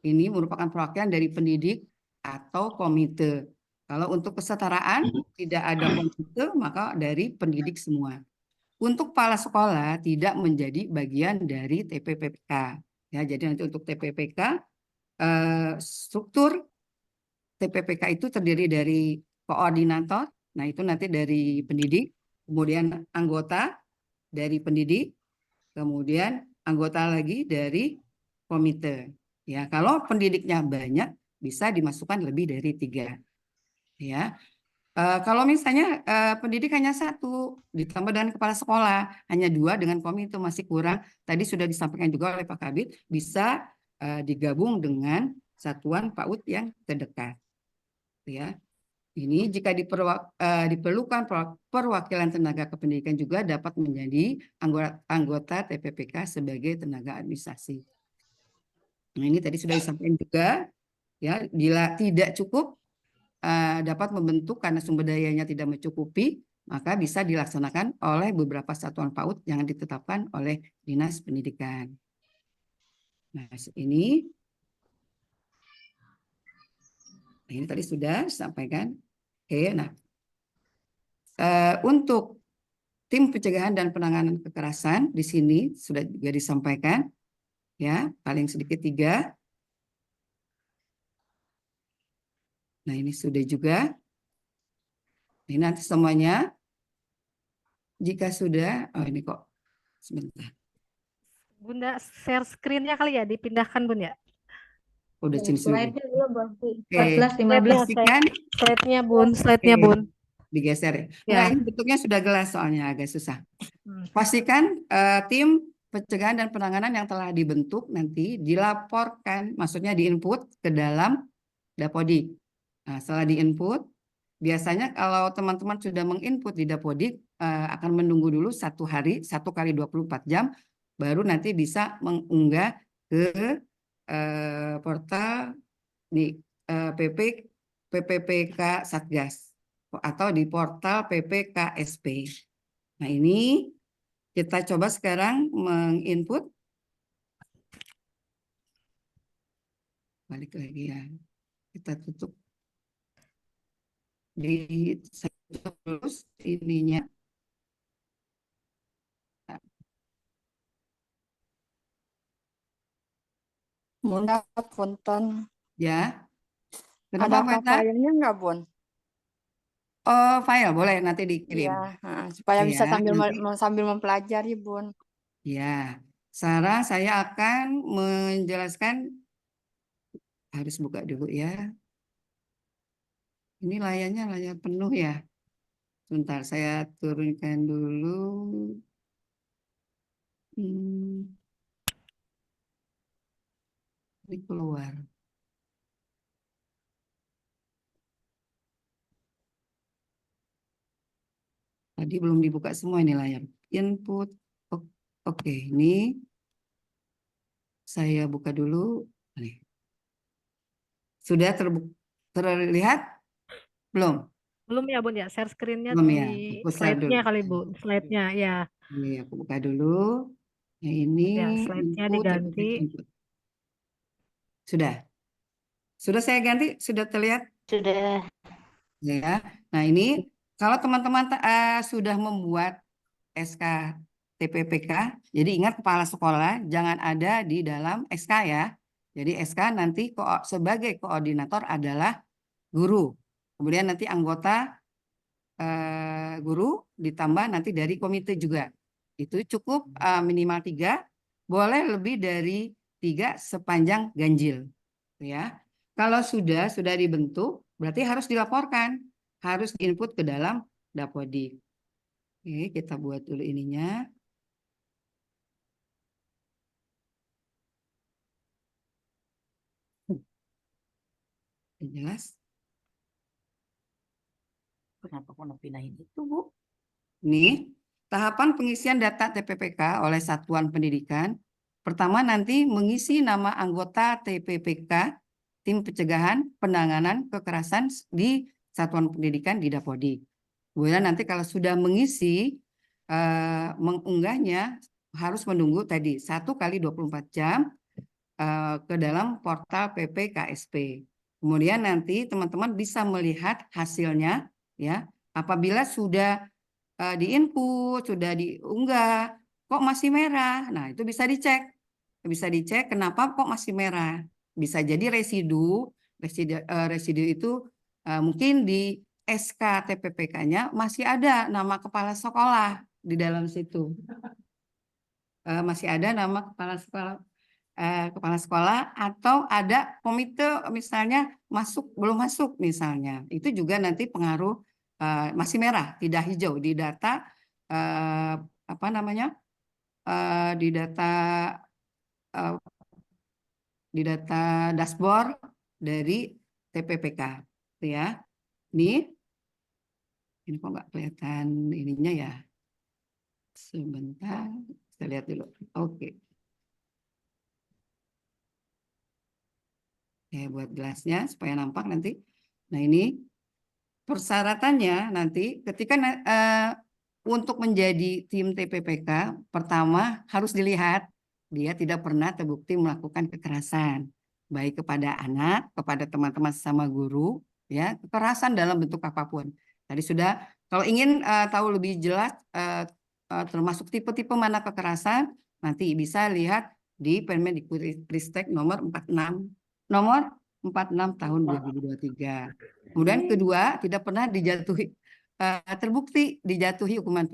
Speaker 7: Ini merupakan perwakilan dari pendidik atau komite. Kalau untuk kesetaraan tidak ada komite, maka dari pendidik semua. Untuk kepala sekolah tidak menjadi bagian dari TPPK. Ya, jadi nanti untuk TPPK struktur TPPK itu terdiri dari koordinator. Nah, itu nanti dari pendidik, kemudian anggota dari pendidik, kemudian anggota lagi dari komite. Ya, kalau pendidiknya banyak bisa dimasukkan lebih dari 3. Ya, kalau misalnya pendidik hanya 1 ditambah dengan kepala sekolah hanya 2 dengan komite masih kurang. Tadi sudah disampaikan juga oleh Pak Kabid bisa digabung dengan satuan PAUD yang terdekat. Ya. Ini jika diperlukan perwakilan tenaga kependidikan juga dapat menjadi anggota TPPK sebagai tenaga administrasi. Nah, ini tadi sudah disampaikan juga, ya, bila tidak cukup dapat membentuk karena sumber dayanya tidak mencukupi, maka bisa dilaksanakan oleh beberapa satuan PAUD yang ditetapkan oleh Dinas Pendidikan. Nah, ini tadi sudah disampaikan. Oke, nah untuk tim pencegahan dan penanganan kekerasan di sini sudah juga disampaikan, ya, paling sedikit 3. Nah, ini sudah juga. Ini nanti semuanya, jika sudah, oh ini kok sebentar.
Speaker 2: Bunda share screen-nya kali ya, dipindahkan Bun ya.
Speaker 7: Udah sini dulu.
Speaker 3: Slide-nya dulu berarti.
Speaker 7: Oke.
Speaker 3: 14, 15.
Speaker 7: Pastikan
Speaker 2: Slide-nya Bun, slide-nya
Speaker 7: Oke.
Speaker 2: Bun.
Speaker 7: Digeser ya.
Speaker 2: Ya.
Speaker 7: Nah, ini bentuknya sudah jelas soalnya agak susah. Pastikan tim pencegahan dan penanganan yang telah dibentuk nanti dilaporkan, maksudnya diinput ke dalam Dapodik. Nah, setelah diinput, biasanya kalau teman-teman sudah menginput di Dapodik akan menunggu dulu 1 hari, 1 kali 24 jam, baru nanti bisa mengunggah ke portal di PPPK Satgas atau di portal PPKSP. Nah, ini kita coba sekarang menginput. Balik lagi ya. Kita tutup. Saya tutup terus ininya.
Speaker 6: Bunda, punten.
Speaker 7: Ya.
Speaker 6: Ada
Speaker 7: Kenapa Pak Eta?
Speaker 6: filenya nggak, Bun?
Speaker 7: Oh, file boleh nanti dikirim.
Speaker 6: Iya, supaya bisa
Speaker 7: Ya,
Speaker 6: sambil mempelajari, Bun.
Speaker 7: Ya, sekarang saya akan menjelaskan, harus buka dulu ya. Ini layarnya layar penuh ya. Sebentar, saya turunkan dulu. Ini keluar. Tadi belum dibuka semua ini layar. Input. Oke, ini saya buka dulu. Nih. Sudah terlihat? Belum?
Speaker 2: Belum ya Bun ya, share screen-nya
Speaker 7: Belum
Speaker 2: di
Speaker 7: ya? Aku share dulu.
Speaker 2: slide-nya kali Bu, slide-nya ya.
Speaker 7: Ini aku buka dulu. Nah, ini
Speaker 2: Ya, slide-nya
Speaker 7: input
Speaker 2: diganti.
Speaker 7: input. Sudah. Sudah saya ganti, sudah terlihat
Speaker 8: Sudah.
Speaker 7: ya. Nah, ini kalau teman-teman sudah membuat SK TPPK, jadi ingat kepala sekolah jangan ada di dalam SK ya. Jadi SK nanti sebagai koordinator adalah guru. Kemudian nanti anggota guru ditambah nanti dari komite juga. Itu cukup minimal 3, boleh lebih dari 3 sepanjang ganjil. Ya. Kalau sudah dibentuk, berarti harus dilaporkan, harus diinput ke dalam Dapodik. Oke, kita buat dulu ininya. Jelas?
Speaker 5: Kenapa aku pindahin itu, Bu?
Speaker 7: Nih, tahapan pengisian data TPPK oleh Satuan Pendidikan. Pertama nanti mengisi nama anggota TPPK, Tim Pencegahan Penanganan Kekerasan di Satuan Pendidikan di Dapodik. Kemudian nanti kalau sudah mengisi, mengunggahnya harus menunggu tadi 1 kali 24 jam ke dalam portal PPKSP. Kemudian nanti teman-teman bisa melihat hasilnya ya. Apabila sudah diinput, sudah diunggah, kok masih merah. Nah, itu bisa dicek. Bisa dicek kenapa kok masih merah. Bisa jadi residu itu mungkin di SK TPPK-nya masih ada nama kepala sekolah di dalam situ. Masih ada nama kepala sekolah atau ada komite misalnya belum masuk misalnya. Itu juga nanti pengaruh masih merah, tidak hijau di data apa namanya? Di data dashboard dari TPPK, ya. Ini kok nggak kelihatan ininya ya? Sebentar, kita lihat dulu. Oke. Buat gelasnya supaya nampak nanti. Nah, ini persyaratannya nanti ketika untuk menjadi tim TPPK, pertama harus dilihat dia tidak pernah terbukti melakukan kekerasan, baik kepada anak, kepada teman-teman sesama guru, ya, kekerasan dalam bentuk apapun. Tadi sudah, kalau ingin tahu lebih jelas termasuk tipe-tipe mana kekerasan, nanti bisa lihat di Permendikbudristek nomor 46 tahun 2023. Kemudian kedua, tidak pernah terbukti dijatuhi hukuman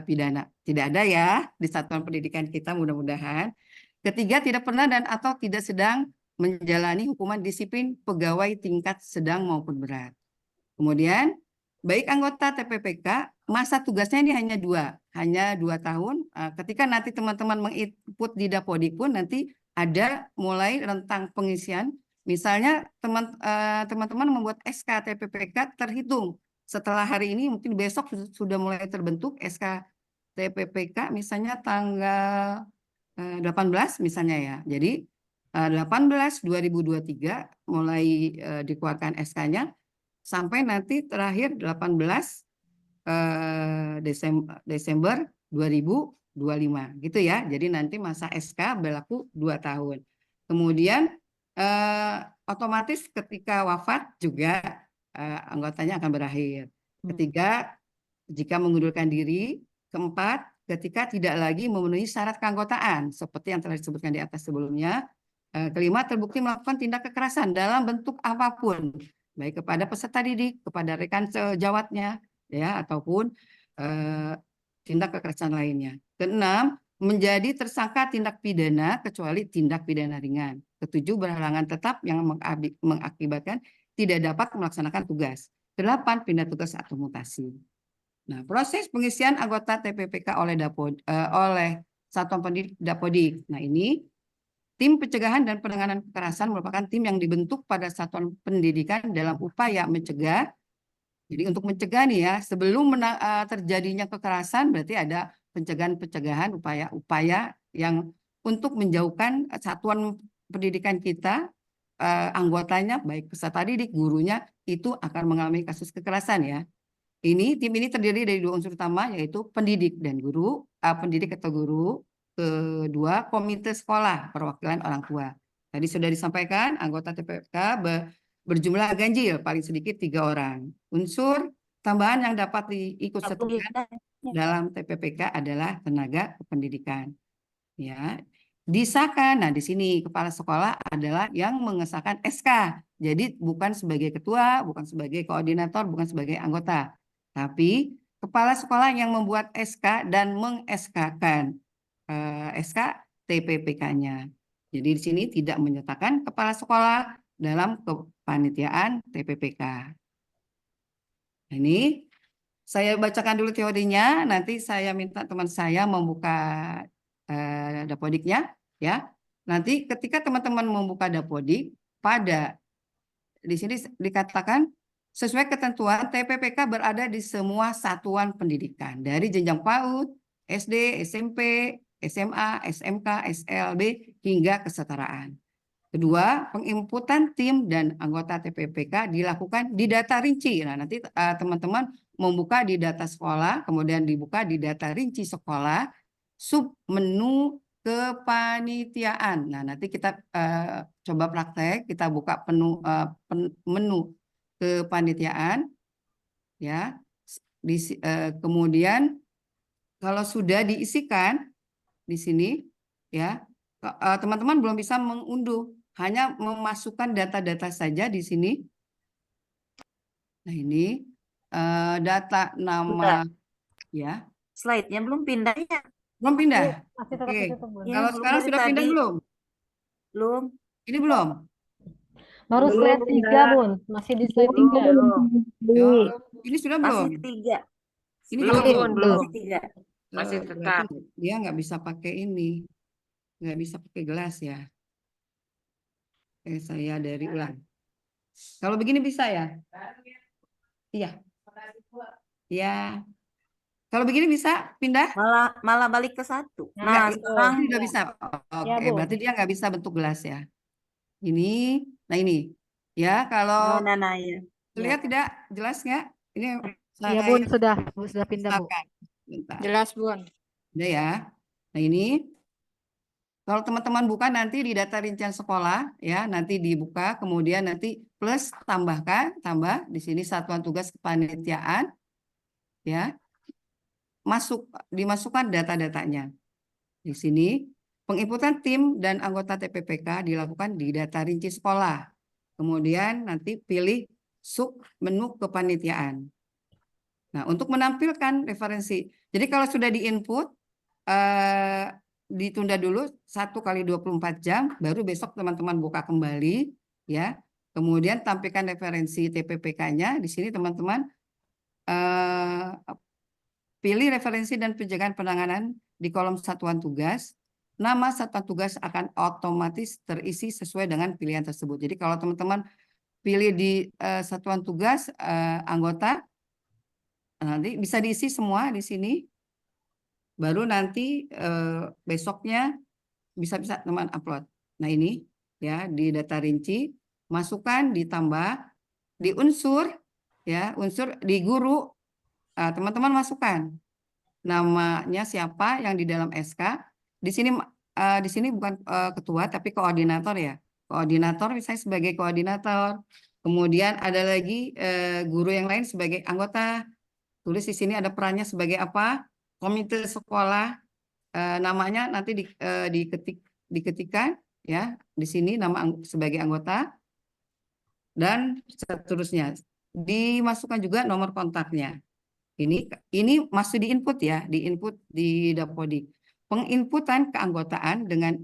Speaker 7: pidana. Tidak ada ya di satuan pendidikan kita mudah-mudahan. Ketiga, tidak pernah dan atau tidak sedang menjalani hukuman disiplin pegawai tingkat sedang maupun berat. Kemudian, baik anggota TPPK, masa tugasnya ini hanya 2 tahun. Ketika nanti teman-teman menginput di Dapodik pun nanti ada mulai rentang pengisian. Misalnya teman-teman membuat SK TPPK terhitung setelah hari ini, mungkin besok sudah mulai terbentuk SK TPPK misalnya tanggal 18 misalnya ya. Jadi 18/2023 mulai dikeluarkan SK-nya sampai nanti terakhir 18 Desember 2025 gitu ya. Jadi nanti masa SK berlaku 2 tahun. Kemudian otomatis ketika wafat juga anggotanya akan berakhir. Ketiga, jika mengundurkan diri. Keempat, ketika tidak lagi memenuhi syarat keanggotaan seperti yang telah disebutkan di atas sebelumnya. Kelima, terbukti melakukan tindak kekerasan dalam bentuk apapun, baik kepada peserta didik, kepada rekan sejawatnya, ya, ataupun tindak kekerasan lainnya. Keenam, menjadi tersangka tindak pidana kecuali tindak pidana ringan. Ketujuh, berhalangan tetap yang mengakibatkan tidak dapat melaksanakan tugas. 8, pindah tugas atau mutasi. Nah, proses pengisian anggota TPPK oleh Satuan Pendidik Dapodik. Nah, ini tim pencegahan dan penanganan kekerasan merupakan tim yang dibentuk pada Satuan Pendidikan dalam upaya mencegah. Jadi untuk mencegah nih ya, sebelum terjadinya kekerasan berarti ada pencegahan-pencegahan, upaya-upaya yang untuk menjauhkan satuan pendidikan kita anggotanya, baik peserta didik, gurunya, itu akan mengalami kasus kekerasan ya. Tim ini terdiri dari 2 unsur utama, yaitu pendidik dan guru, pendidik atau guru. Kedua, komite sekolah, perwakilan orang tua. Tadi sudah disampaikan, anggota TPPK berjumlah ganjil, paling sedikit 3 orang. Unsur tambahan yang dapat diikut sertakan dalam TPPK adalah tenaga kependidikan. Ya, disahkan. Nah, di sini kepala sekolah adalah yang mengesahkan SK. Jadi bukan sebagai ketua, bukan sebagai koordinator, bukan sebagai anggota. Tapi kepala sekolah yang membuat SK dan meng-SK-kan SK TPPK-nya. Jadi di sini tidak menyertakan kepala sekolah dalam kepanitiaan TPPK. Ini saya bacakan dulu teorinya, nanti saya minta teman saya membuka dapodiknya ya. Nanti ketika teman-teman membuka dapodik, di sini dikatakan sesuai ketentuan TPPK berada di semua satuan pendidikan dari jenjang PAUD, SD, SMP, SMA, SMK, SLB hingga kesetaraan. Kedua, penginputan tim dan anggota TPPK dilakukan di data rinci. Nah, nanti teman-teman membuka di data sekolah, kemudian dibuka di data rinci sekolah, sub menu kepanitiaan. Nah, nanti kita coba praktek, kita buka menu kepanitiaan, ya. Kemudian kalau sudah diisikan di sini, ya, teman-teman belum bisa mengunduh, hanya memasukkan data-data saja di sini. Nah, ini data nama, ya.
Speaker 5: Slide-nya belum pindah ya?
Speaker 7: Belum pindah.
Speaker 2: Masih tetap
Speaker 7: Oke.
Speaker 2: ditutup, Bun.
Speaker 5: Ya,
Speaker 7: Kalau
Speaker 5: belum
Speaker 7: sekarang
Speaker 5: dari
Speaker 7: sudah pindah
Speaker 5: tadi.
Speaker 7: belum?
Speaker 5: Belum.
Speaker 7: Ini belum?
Speaker 2: Baru slide 3, Bun. Masih di slide 3.
Speaker 7: Ya, ini sudah belum?
Speaker 5: Masih 3.
Speaker 7: Ini
Speaker 8: Belum,
Speaker 7: juga
Speaker 8: Bun, belum.
Speaker 5: Masih 3.
Speaker 8: Masih
Speaker 7: Berarti
Speaker 8: tetap.
Speaker 7: dia nggak bisa pakai ini, nggak bisa pakai gelas ya. Saya dari ulang. Kalau begini bisa ya? Iya. Ya. Kalau begini bisa pindah?
Speaker 5: Malah balik ke 1.
Speaker 7: Enggak,
Speaker 5: Nah, sekarang
Speaker 7: ini udah bisa.
Speaker 2: Ya,
Speaker 7: Oke,
Speaker 2: Bu.
Speaker 7: berarti dia nggak bisa bentuk gelas ya. Ini, nah ini. Ya, kalau
Speaker 5: nah ya.
Speaker 7: terlihat tidak jelas nggak? Ini
Speaker 2: Ya,
Speaker 7: saya
Speaker 2: Bun, sudah pindah, Bu.
Speaker 7: misalkan. Bentar.
Speaker 6: Jelas, Bun.
Speaker 7: Udah ya. Nah ini, kalau teman-teman buka nanti di data rincian sekolah, ya nanti dibuka, kemudian nanti plus tambah di sini satuan tugas kepanitiaan, ya dimasukkan data-datanya. Di sini penginputan tim dan anggota TPPK dilakukan di data rinci sekolah. Kemudian nanti pilih sub menu kepanitiaan. Nah, untuk menampilkan referensi. Jadi kalau sudah diinput, ditunda dulu 1 kali 24 jam, baru besok teman-teman buka kembali, ya. Kemudian tampilkan referensi TPPK-nya. Di sini teman-teman pilih referensi dan penjagaan penanganan di kolom satuan tugas. Nama satuan tugas akan otomatis terisi sesuai dengan pilihan tersebut. Jadi kalau teman-teman pilih di satuan tugas anggota, nanti bisa diisi semua di sini. Baru nanti besoknya bisa teman upload. Nah ini ya di data rinci, masukkan, ditambah, di unsur, ya unsur di guru, teman-teman masukkan namanya siapa yang di dalam SK. Di sini bukan ketua tapi koordinator ya. Koordinator misalnya sebagai koordinator. Kemudian ada lagi guru yang lain sebagai anggota. Tulis di sini ada perannya sebagai apa? Komite sekolah. Namanya nanti diketikkan ya di sini nama sebagai anggota dan seterusnya. Dimasukkan juga nomor kontaknya. Ini masih diinput ya, diinput di Dapodik. Penginputan keanggotaan dengan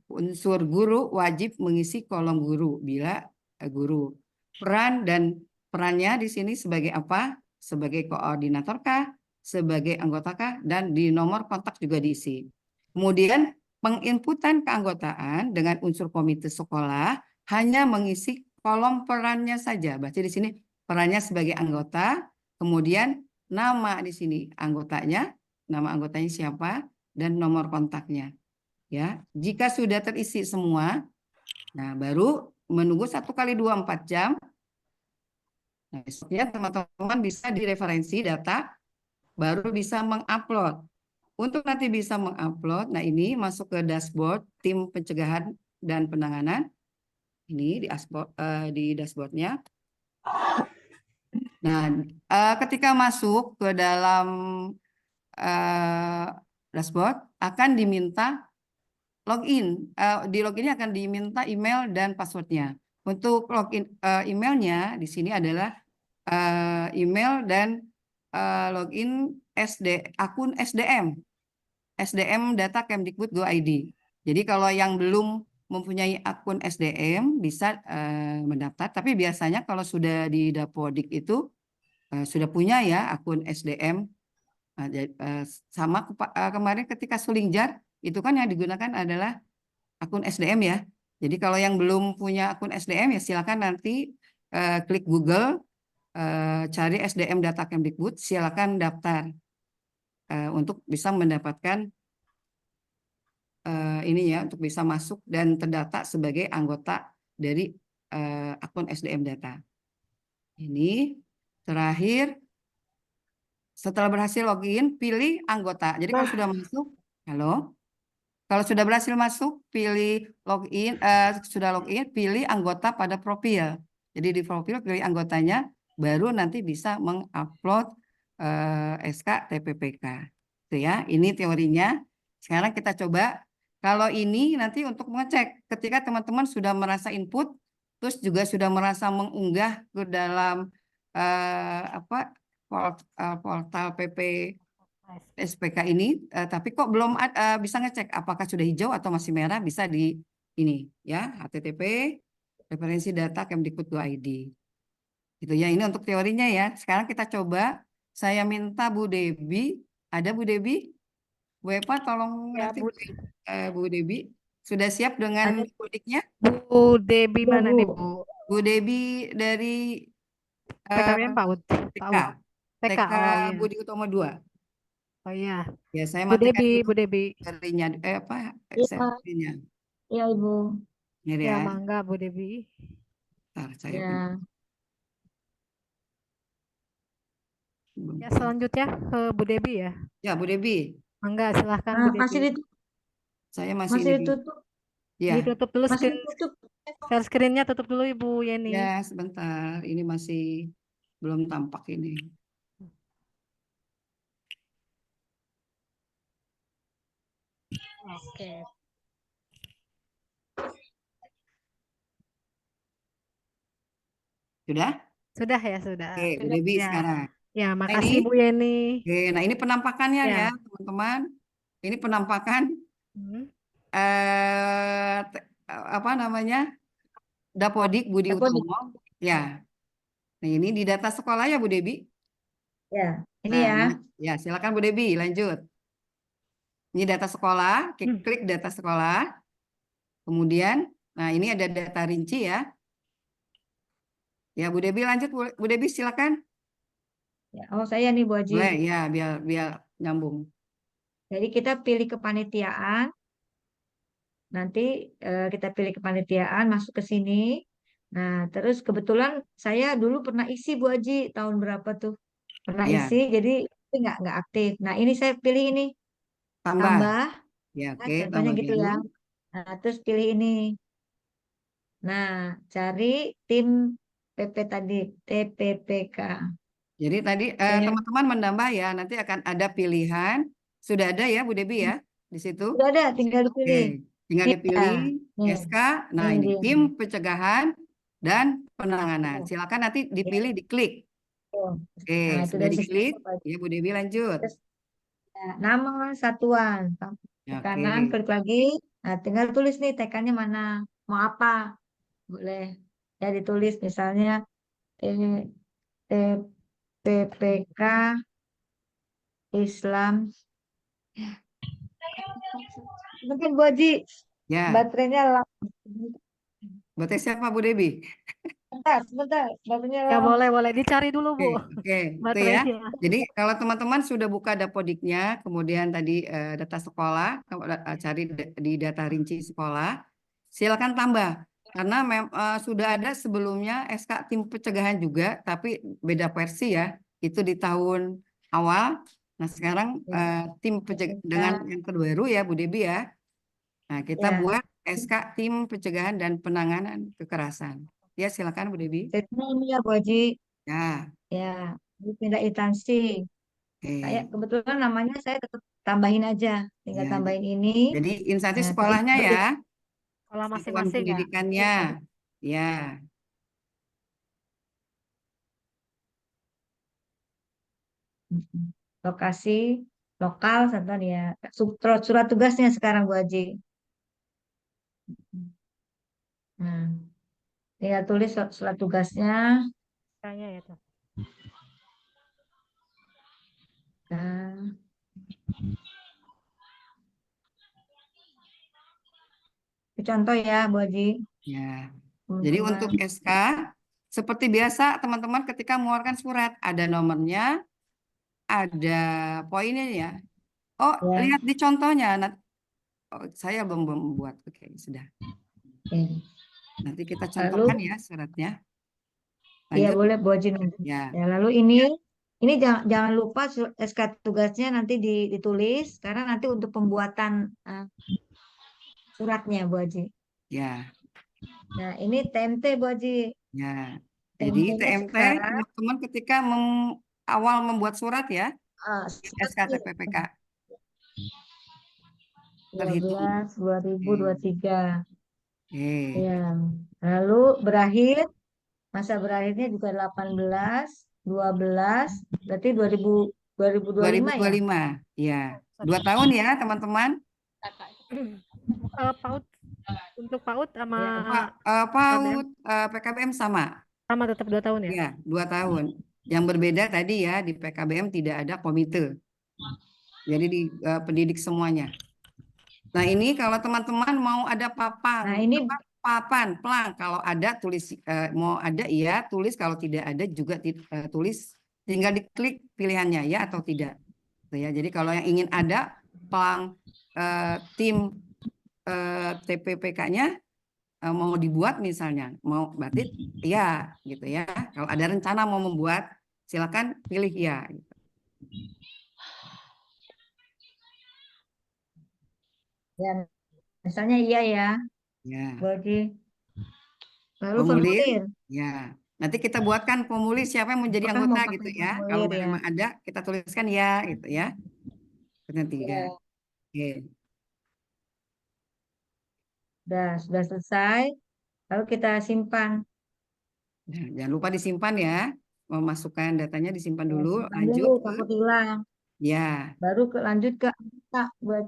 Speaker 7: unsur guru wajib mengisi kolom guru bila guru. Perannya di sini sebagai apa? Sebagai koordinator kah? Sebagai anggota kah? Dan di nomor kontak juga diisi. Kemudian penginputan keanggotaan dengan unsur komite sekolah hanya mengisi kolom perannya saja. Berarti di sini perannya sebagai anggota. Kemudian nama di sini anggotanya, nama anggotanya siapa, dan nomor kontaknya. Ya, jika sudah terisi semua, Nah, baru menunggu 1 kali 2 4 jam. Nah, besoknya teman-teman bisa di referensi data, baru bisa mengupload. Untuk nanti bisa mengupload, nah ini masuk ke dashboard tim pencegahan dan penanganan. Ini di dashboardnya. Nah, ketika masuk ke dalam dashboard, akan diminta login. Di loginnya akan diminta email dan passwordnya. Untuk login emailnya di sini adalah email dan login akun SDM data Kemdikbud.go.id. Jadi kalau yang belum mempunyai akun SDM bisa mendaftar, tapi biasanya kalau sudah di Dapodik itu sudah punya ya akun SDM. Sama kemarin ketika Sulingjar itu kan yang digunakan adalah akun SDM ya. Jadi kalau yang belum punya akun SDM ya silakan nanti klik Google, cari SDM data Kemdikbud, silakan daftar untuk bisa mendapatkan ini ya, untuk bisa masuk dan terdata sebagai anggota dari akun SDM data. Ini terakhir, setelah berhasil login, pilih anggota. Jadi kalau sudah masuk, halo, kalau sudah berhasil masuk, pilih login, sudah login, pilih anggota pada profil. Jadi di profil pilih anggotanya, baru nanti bisa mengupload SK TPPK. Itu ya, ini teorinya. Sekarang kita coba. Kalau ini nanti untuk mengecek ketika teman-teman sudah merasa input, terus juga sudah merasa mengunggah ke dalam portal PP SPK ini, tapi kok belum bisa ngecek apakah sudah hijau atau masih merah, bisa di ini ya, http referensi data Kemdikbud.go.id. Itu ya, ini untuk teorinya ya. Sekarang kita coba. Saya minta Bu Debi, ada Bu Debi? Bu Eva tolong
Speaker 2: Ya,
Speaker 7: nanti
Speaker 2: Bu.
Speaker 7: Bu Debi sudah siap dengan kodiknya?
Speaker 2: Bu Debi
Speaker 3: Ya,
Speaker 2: mana
Speaker 3: Bu.
Speaker 2: nih, Bu?
Speaker 7: Bu Debi dari
Speaker 2: PKWM PAUD.
Speaker 7: TK,
Speaker 2: TK.
Speaker 7: TK
Speaker 2: Oh iya.
Speaker 7: Budi Utomo 2.
Speaker 2: Oh iya.
Speaker 7: Ya, saya
Speaker 2: Bu
Speaker 7: matikan
Speaker 2: Debi,
Speaker 7: dulu
Speaker 2: Bu Debi.
Speaker 7: serinya,
Speaker 3: Iya,
Speaker 7: serinya.
Speaker 3: iya Ibu.
Speaker 7: Ini
Speaker 2: Ya,
Speaker 7: ya.
Speaker 2: mangga Bu Debi.
Speaker 7: Bentar, saya
Speaker 3: Ya.
Speaker 2: Ya, selanjutnya ke Bu Debi ya.
Speaker 7: Ya, Bu Debi,
Speaker 2: Mangga, silahkan Bu
Speaker 3: Nah,
Speaker 2: Debi.
Speaker 3: masih ditutup,
Speaker 7: saya masih
Speaker 3: masih
Speaker 7: ini.
Speaker 3: ditutup,
Speaker 7: Ya,
Speaker 2: Ditutup dulu
Speaker 3: masih ditutup.
Speaker 2: share screen-nya tutup dulu Ibu Yeni.
Speaker 7: ya sebentar. Ini masih belum tampak ini.
Speaker 2: Oke.
Speaker 7: Sudah?
Speaker 2: Sudah ya, sudah.
Speaker 7: Oke, Bu Debi
Speaker 2: Ya.
Speaker 7: sekarang.
Speaker 2: Ya,
Speaker 7: Nah,
Speaker 2: makasih
Speaker 7: ini,
Speaker 2: Bu Yeni.
Speaker 7: oke, nah ini penampakannya
Speaker 2: Ya.
Speaker 7: ya, teman-teman. Ini penampakan
Speaker 2: Hmm.
Speaker 7: apa namanya? Dapodik Budi
Speaker 3: Dapodik.
Speaker 7: Utomo. Ya. Nah, ini di data sekolah ya, Bu Debi.
Speaker 3: Ya, ini
Speaker 7: Nah,
Speaker 3: ya.
Speaker 7: ya silakan Bu Debi lanjut. Ini data sekolah, klik data sekolah. Kemudian, nah ini ada data rinci ya. Ya, Bu Debi lanjut, Bu Debi silakan.
Speaker 3: Ya, oh saya nih Bu Haji.
Speaker 7: Boleh ya, biar nyambung.
Speaker 3: Jadi kita pilih kepanitiaan. Nanti kita pilih kepanitiaan, masuk ke sini. Nah, terus kebetulan saya dulu pernah isi Bu Haji tahun berapa tuh? Pernah
Speaker 7: Ya,
Speaker 3: isi, jadi itu nggak aktif. Nah, ini saya pilih ini
Speaker 7: tambah.
Speaker 3: tambah.
Speaker 7: Ya,
Speaker 3: Nah,
Speaker 7: oke,
Speaker 3: contohnya
Speaker 7: tambah
Speaker 3: gitu
Speaker 7: baru.
Speaker 3: ya. Nah, terus pilih ini. Nah, cari tim PP tadi, TPPK.
Speaker 7: Jadi tadi
Speaker 3: Oke.
Speaker 7: teman-teman menambah ya, nanti akan ada pilihan. Sudah ada ya, Bu Debi ya, di situ.
Speaker 3: Udah ada, tinggal dipilih.
Speaker 7: Oke, tinggal
Speaker 3: Iya,
Speaker 7: dipilih
Speaker 3: nih,
Speaker 7: SK. Nah,
Speaker 3: ini
Speaker 7: ini
Speaker 3: dia.
Speaker 7: tim pencegahan dan penanganan. Silakan nanti dipilih, diklik.
Speaker 3: Tuh.
Speaker 7: Oke,
Speaker 3: Nah, itu
Speaker 7: sudah
Speaker 3: dari sistem
Speaker 7: diklik.
Speaker 3: apa?
Speaker 7: Ya, Bu Debi lanjut.
Speaker 3: Terus, ya, nama satuan. Ke
Speaker 7: Ya,
Speaker 3: kanan,
Speaker 7: oke.
Speaker 3: klik lagi. Nah, tinggal tulis nih TK-nya mana. Mau apa? Boleh. Ya, ditulis misalnya TPPK Islam. Mungkin Bu Haji,
Speaker 7: Ya,
Speaker 3: baterainya lama.
Speaker 7: berarti siapa Bu Debi?
Speaker 3: Sebentar, baterainya
Speaker 2: Ya,
Speaker 3: lama.
Speaker 2: boleh dicari dulu Bu.
Speaker 7: Oke, itu ya.
Speaker 2: Baterainya.
Speaker 7: Jadi kalau teman-teman sudah buka Dapodiknya, kemudian tadi data sekolah, cari di data rinci sekolah, silakan tambah. Karena sudah ada sebelumnya SK tim pencegahan juga, tapi beda versi ya. Itu di tahun awal. Nah sekarang tim dengan yang terbaru ya Bu Debi ya. Nah kita
Speaker 3: Ya.
Speaker 7: buat SK tim pencegahan dan penanganan kekerasan. Ya silakan Bu Debi.
Speaker 3: Statement ini ya Bu Haji.
Speaker 7: Ya,
Speaker 3: Ya, ini pindah instansi. Saya
Speaker 7: oke.
Speaker 3: kebetulan namanya saya tetap tambahin aja, tinggal
Speaker 7: Ya,
Speaker 3: tambahin ini.
Speaker 7: jadi instansi
Speaker 3: Nah,
Speaker 7: sekolahnya
Speaker 3: ini
Speaker 7: ya,
Speaker 2: Sekolah
Speaker 7: satuan
Speaker 2: masing-masing ya.
Speaker 7: pendidikannya. Ya,
Speaker 3: lokasi lokal satuan ya. Surat tugasnya sekarang Bu Haji. Nah, tinggal tulis surat tugasnya.
Speaker 2: Kayaknya ya tuh.
Speaker 3: Nah, itu contoh ya Bu Haji.
Speaker 7: ya. Jadi untuk
Speaker 3: Teman-teman.
Speaker 7: SK, seperti biasa teman-teman ketika mengeluarkan surat, ada nomornya, ada poinnya ya. Oh,
Speaker 3: Ya.
Speaker 7: lihat di contohnya. Oh, saya belum membuat. Oke, sudah.
Speaker 3: Oke.
Speaker 7: Nanti kita
Speaker 3: Lalu,
Speaker 7: contohkan ya suratnya.
Speaker 3: iya
Speaker 7: Lanjut.
Speaker 3: boleh Bu Haji nanti.
Speaker 7: Ya,
Speaker 3: Ya, lalu ini jangan lupa SK tugasnya nanti ditulis karena nanti untuk pembuatan suratnya Bu Haji.
Speaker 7: ya,
Speaker 3: Nah, ini TMT Bu Haji.
Speaker 7: ya. Jadi
Speaker 3: TMT-nya
Speaker 7: TMT
Speaker 3: sekarang
Speaker 7: teman-teman ketika awal membuat surat ya,
Speaker 3: surat
Speaker 7: SKTPPK
Speaker 3: 12
Speaker 7: terhitung.
Speaker 3: 2023.
Speaker 7: Oke.
Speaker 3: Ya. Lalu masa berakhirnya juga 18 12 berarti 2025 ya.
Speaker 7: 2025, ya. 2 tahun ya teman-teman.
Speaker 2: PAUD untuk PAUD sama
Speaker 3: Ya.
Speaker 7: PAUD PKBM sama.
Speaker 2: sama tetap 2 tahun ya.
Speaker 7: Ya, 2 tahun. Yang berbeda tadi ya di PKBM tidak ada komite. Jadi di pendidik semuanya. Nah ini kalau teman-teman mau ada
Speaker 3: Nah, ini
Speaker 7: papan, pelang. Kalau ada tulis, mau ada iya tulis. Kalau tidak ada juga tulis. Tinggal diklik pilihannya ya atau tidak. Tuh ya. Jadi kalau yang ingin ada pelang tim TPPK-nya mau dibuat misalnya, mau berarti ya gitu ya. Kalau ada rencana mau membuat, silakan pilih ya. Gitu.
Speaker 3: ya misalnya iya ya.
Speaker 7: Ya.
Speaker 3: Berarti lalu
Speaker 7: Formulir,
Speaker 3: formulir.
Speaker 7: ya. Nanti kita buatkan formulir siapa yang menjadi
Speaker 3: Apakah mau
Speaker 7: anggota
Speaker 3: pakai
Speaker 7: gitu ya. Kalau
Speaker 3: formulir ya?
Speaker 7: memang ada, kita tuliskan ya gitu ya. Yang 3.
Speaker 3: Ya.
Speaker 7: Oke.
Speaker 3: Sudah selesai. Lalu kita simpan.
Speaker 7: Nah, jangan lupa disimpan ya. Memasukkan datanya disimpan
Speaker 3: Ya,
Speaker 7: dulu.
Speaker 3: simpan
Speaker 7: Lanjut
Speaker 3: dulu,
Speaker 7: ke
Speaker 3: takut hilang.
Speaker 7: ya
Speaker 3: Baru lanjut ke anggota buat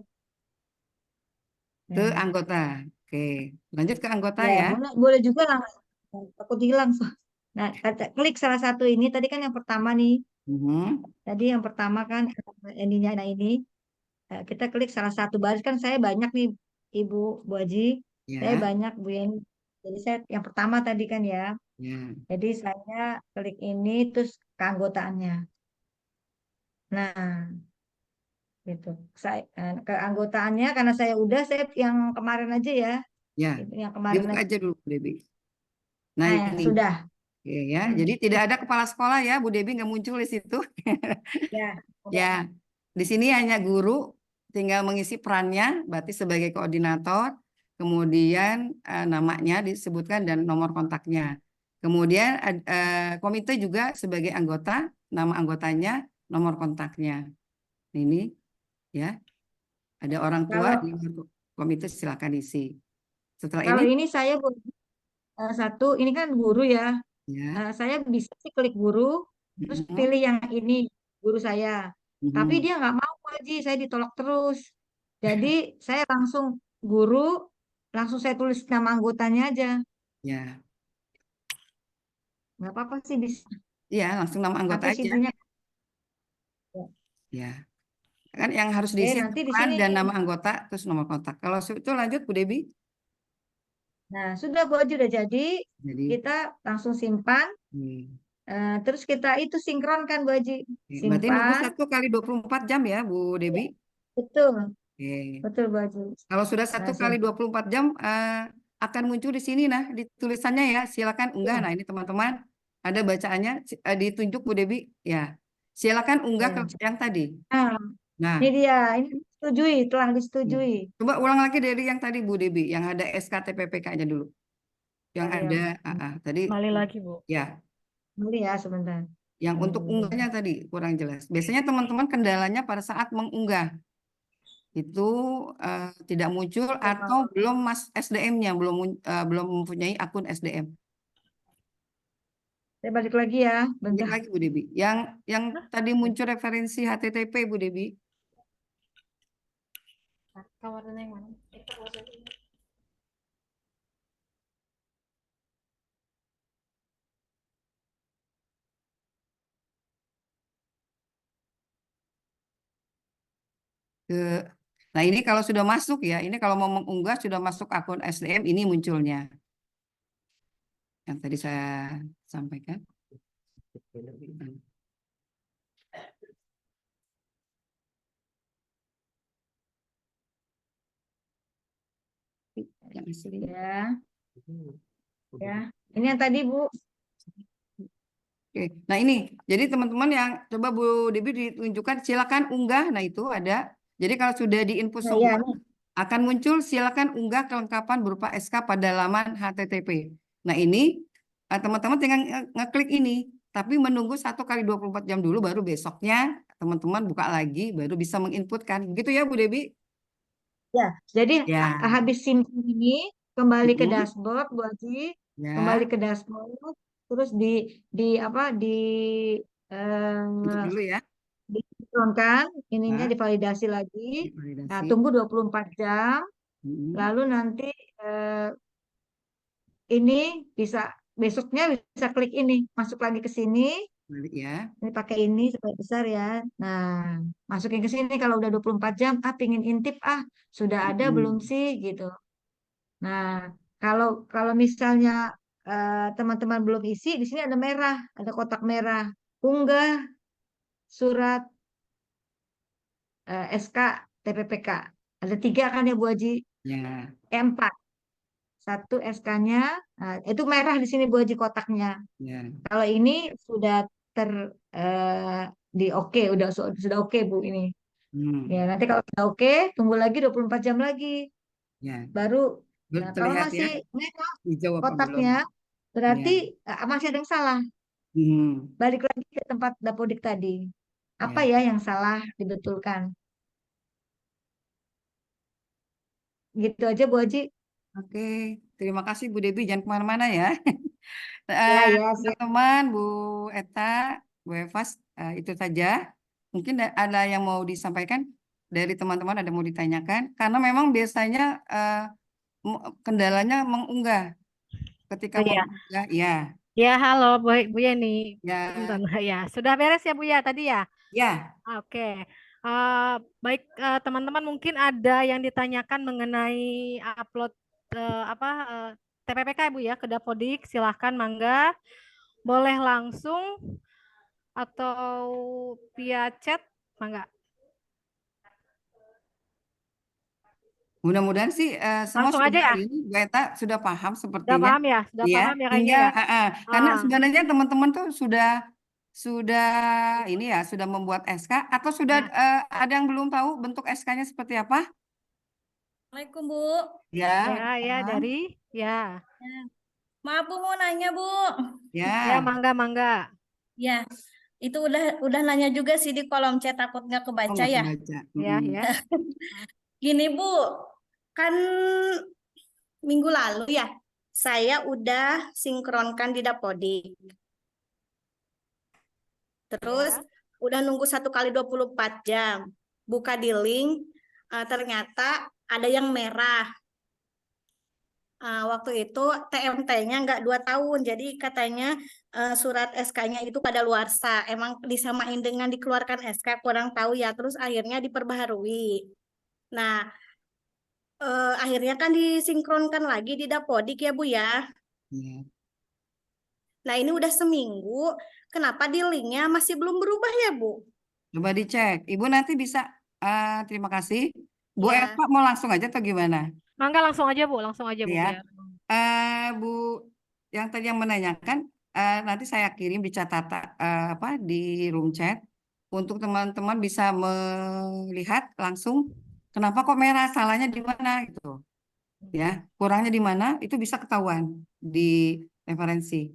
Speaker 7: ke
Speaker 3: ya.
Speaker 7: anggota. Oke. Lanjut ke anggota
Speaker 3: Ya,
Speaker 7: ya.
Speaker 3: boleh juga langsung takut hilang. Nah, klik salah satu ini. Tadi kan yang pertama nih.
Speaker 7: Mhm.
Speaker 3: Tadi yang pertama kan ininya, nah ini. Kita klik salah satu baris kan saya banyak nih Ibu Bu Haji. Saya
Speaker 7: Ya,
Speaker 3: banyak Bu Yani. Jadi saya yang pertama tadi kan ya.
Speaker 7: ya,
Speaker 3: Jadi saya klik ini terus keanggotaannya. Nah, gitu. Keanggotaannya karena saya yang kemarin aja ya.
Speaker 7: ya.
Speaker 3: Yang kemarin
Speaker 7: Dibuka
Speaker 3: aja.
Speaker 7: aja dulu, Bu Debi. Nah,
Speaker 3: Nah,
Speaker 7: ini.
Speaker 3: sudah.
Speaker 7: Oke ya. Jadi tidak ada kepala sekolah ya, Bu Debi nggak muncul di situ.
Speaker 3: Ya,
Speaker 7: Ya, di sini hanya guru tinggal mengisi perannya, berarti sebagai koordinator, kemudian namanya disebutkan dan nomor kontaknya. Kemudian komite juga sebagai anggota, nama anggotanya, nomor kontaknya. Ini ya, ada orang tua
Speaker 3: kalau
Speaker 7: di komite silakan isi. Setelah ini,
Speaker 3: kalau ini saya satu ini kan guru ya.
Speaker 7: ya,
Speaker 3: Saya bisa sih klik guru, terus
Speaker 7: mhm,
Speaker 3: pilih yang ini guru saya. Tapi
Speaker 7: mhm,
Speaker 3: dia nggak mau Bu Haji, saya ditolak terus. Jadi saya guru, langsung saya tulis nama anggotanya aja.
Speaker 7: ya,
Speaker 3: Nggak apa-apa sih bisa.
Speaker 7: ya langsung nama anggota
Speaker 3: Nanti
Speaker 7: aja,
Speaker 3: simpelnya.
Speaker 7: ya. Kan yang harus diisi
Speaker 3: Nanti di
Speaker 7: peran
Speaker 3: sini.
Speaker 7: dan nama anggota terus nomor kontak. Kalau itu lanjut Bu Debi.
Speaker 3: Nah, sudah Bu Haji udah jadi.
Speaker 7: Jadi
Speaker 3: Kita langsung simpan. Terus kita itu sinkronkan Bu Haji.
Speaker 7: berarti nunggu
Speaker 3: Simpan.
Speaker 7: 1 kali 24 jam ya Bu
Speaker 3: Ya,
Speaker 7: Debi.
Speaker 3: betul,
Speaker 7: Oke.
Speaker 3: betul Bu Haji.
Speaker 7: Kalau sudah
Speaker 3: Nah,
Speaker 7: 1 kali 24 jam akan muncul di sini nah di tulisannya ya. Silakan unggah. Nah, ini teman-teman ada bacaannya ditunjuk Bu Debi ya. Silakan unggah
Speaker 3: Ya.
Speaker 7: ke yang tadi.
Speaker 3: Nah,
Speaker 7: Nah,
Speaker 3: ini dia, ini disetujui, telah
Speaker 7: hmm.
Speaker 3: disetujui.
Speaker 7: Coba ulang lagi dari yang tadi Bu Debi, yang ada SKTPPK-nya dulu. Yang
Speaker 3: Bentar ya,
Speaker 7: ada tadi
Speaker 2: Kembali lagi, Bu.
Speaker 7: ya.
Speaker 3: Boleh ya sebentar.
Speaker 7: Yang untuk unggahnya tadi kurang jelas. Biasanya teman-teman kendalanya pada saat mengunggah itu tidak muncul atau belum SDM-nya belum mempunyai akun SDM.
Speaker 3: Saya balik lagi ya,
Speaker 7: Balik
Speaker 3: bentar.
Speaker 7: lagi Bu Debi. Yang tadi muncul referensi HTTP Bu Debi.
Speaker 2: Kawarnya yang mana?
Speaker 7: Nah ini kalau sudah masuk ya, ini kalau mau mengunggah sudah masuk akun SDM ini munculnya. Yang tadi saya sampaikan. Yang asli.
Speaker 3: Ya. Ya. Ini yang tadi Bu.
Speaker 7: Oke, nah ini, jadi teman-teman yang coba Bu Debi ditunjukkan, silakan unggah. Nah itu ada. Jadi kalau sudah di-input
Speaker 3: Nah,
Speaker 7: semua,
Speaker 3: ya, nih.
Speaker 7: akan muncul silakan unggah kelengkapan berupa SK pada laman HTTP. Nah ini, teman-teman tinggal ngeklik ini, tapi menunggu 1 kali 24 jam dulu, baru besoknya teman-teman buka lagi, baru bisa menginputkan. Gitu ya Bu Debi?
Speaker 3: Ya, jadi
Speaker 7: Ya.
Speaker 3: habis simpan ini kembali ke
Speaker 7: Mhm.
Speaker 3: dashboard Bu Haji,
Speaker 7: Ya,
Speaker 3: kembali ke dashboard, terus di apa
Speaker 7: untuk
Speaker 3: eh
Speaker 7: dulu ya.
Speaker 3: disinkronkan, ininya
Speaker 7: Nah,
Speaker 3: divalidasi lagi. Nah,
Speaker 7: validasi.
Speaker 3: tunggu 24 jam,
Speaker 7: Mhm.
Speaker 3: lalu nanti ini bisa besoknya bisa klik ini, masuk lagi ke sini.
Speaker 7: Balik ya.
Speaker 3: Ini pakai ini supaya besar ya. Nah, masukin ke sini kalau udah 24 jam, pingin intip, sudah ada belum
Speaker 7: Mhm.
Speaker 3: sih gitu. Nah, kalau kalau misalnya teman-teman belum isi, di sini ada merah, ada kotak merah. Unggah surat SK TPPK. Ada 3 kan ya Bu Haji?
Speaker 7: Ya,
Speaker 3: 4. 1 SK-nya, itu merah di sini Bu Haji kotaknya.
Speaker 7: ya.
Speaker 3: Kalau ini sudah ter di oke, sudah oke Bu ini. Ya, nanti kalau sudah oke, tunggu lagi 24 jam lagi.
Speaker 7: Ya.
Speaker 3: Baru,
Speaker 7: Belum
Speaker 3: nah kalau
Speaker 7: terlihat ya,
Speaker 3: masih merah
Speaker 7: hijau apa belum?
Speaker 3: kotaknya,
Speaker 7: Ya.
Speaker 3: berarti masih ada yang salah.
Speaker 7: Hmm.
Speaker 3: Balik lagi ke tempat dapodik tadi. Apa
Speaker 7: Ya.
Speaker 3: ya yang salah dibetulkan? Gitu aja Bu Haji.
Speaker 7: Oke, terima kasih Bu Debi, jangan kemana-mana ya.
Speaker 3: Ya, ya, siap.
Speaker 7: Teman-teman, Bu Eta, Bu Evas, itu saja. Mungkin ada yang mau disampaikan dari teman-teman, ada mau ditanyakan. Karena memang biasanya kendalanya mengunggah. Ketika
Speaker 2: Oh
Speaker 7: mau
Speaker 2: iya.
Speaker 7: mengunggah, ya.
Speaker 2: Ya, halo Bu Yeni.
Speaker 7: Ya.
Speaker 2: Bentar, ya, sudah beres ya Bu ya tadi ya?
Speaker 7: Ya.
Speaker 2: Oke. Baik teman-teman, mungkin ada yang ditanyakan mengenai upload TPPK Bu ya ke Dapodik. Silahkan mangga. Boleh langsung atau via chat, mangga.
Speaker 7: Mudah-mudahan sih semua
Speaker 2: Langsung aja
Speaker 7: sudah
Speaker 2: ya?
Speaker 7: ini, Bu Eta sudah paham
Speaker 2: Sudah
Speaker 7: sepertinya.
Speaker 2: paham ya? Sudah
Speaker 7: Ya,
Speaker 2: paham ya kayaknya
Speaker 7: tinggal
Speaker 2: ya?
Speaker 7: karena
Speaker 2: Ah,
Speaker 7: sebenarnya teman-teman tuh sudah ini ya, sudah membuat SK atau sudah
Speaker 2: ya.
Speaker 7: ada yang belum tahu bentuk SK-nya seperti apa?
Speaker 9: Assalamualaikum Bu.
Speaker 7: Ya,
Speaker 2: Ya,
Speaker 7: Waalaikumsalam.
Speaker 2: dari ya.
Speaker 9: Maaf Bu mau nanya Bu.
Speaker 2: Ya,
Speaker 7: Ya,
Speaker 2: mangga.
Speaker 9: Ya, itu udah nanya juga sih di kolom chat, takut nggak
Speaker 7: oh
Speaker 9: kebaca
Speaker 7: nggak
Speaker 9: ya.
Speaker 7: kebaca.
Speaker 2: Ya,
Speaker 7: Mm-mm.
Speaker 2: ya.
Speaker 9: Gini Bu, kan minggu lalu ya saya udah sinkronkan di Dapodik. Terus
Speaker 2: Ya.
Speaker 9: udah nunggu 1 kali 24 jam. Buka di link, ternyata ada yang merah. Waktu itu TMT-nya nggak 2 tahun, jadi katanya surat SK-nya itu kadaluarsa. Emang disamain dengan dikeluarkan SK, kurang tahu ya. Terus akhirnya diperbaharui. Nah, akhirnya kan disinkronkan lagi di Dapodik ya Bu ya.
Speaker 7: Ya.
Speaker 9: Nah ini udah seminggu, kenapa di linknya masih belum berubah ya Bu?
Speaker 7: Coba dicek. Ibu nanti bisa, terima kasih. Bu
Speaker 9: Ya,
Speaker 7: Eva mau langsung aja atau gimana?
Speaker 2: Mangga langsung aja Bu, langsung aja Bu
Speaker 7: Ya.
Speaker 2: ya.
Speaker 7: Bu, yang tadi yang menanyakan, nanti saya kirim di catatan di room chat untuk teman-teman bisa melihat langsung kenapa kok merah, salahnya di mana gitu. Ya, kurangnya di mana itu bisa ketahuan di referensi.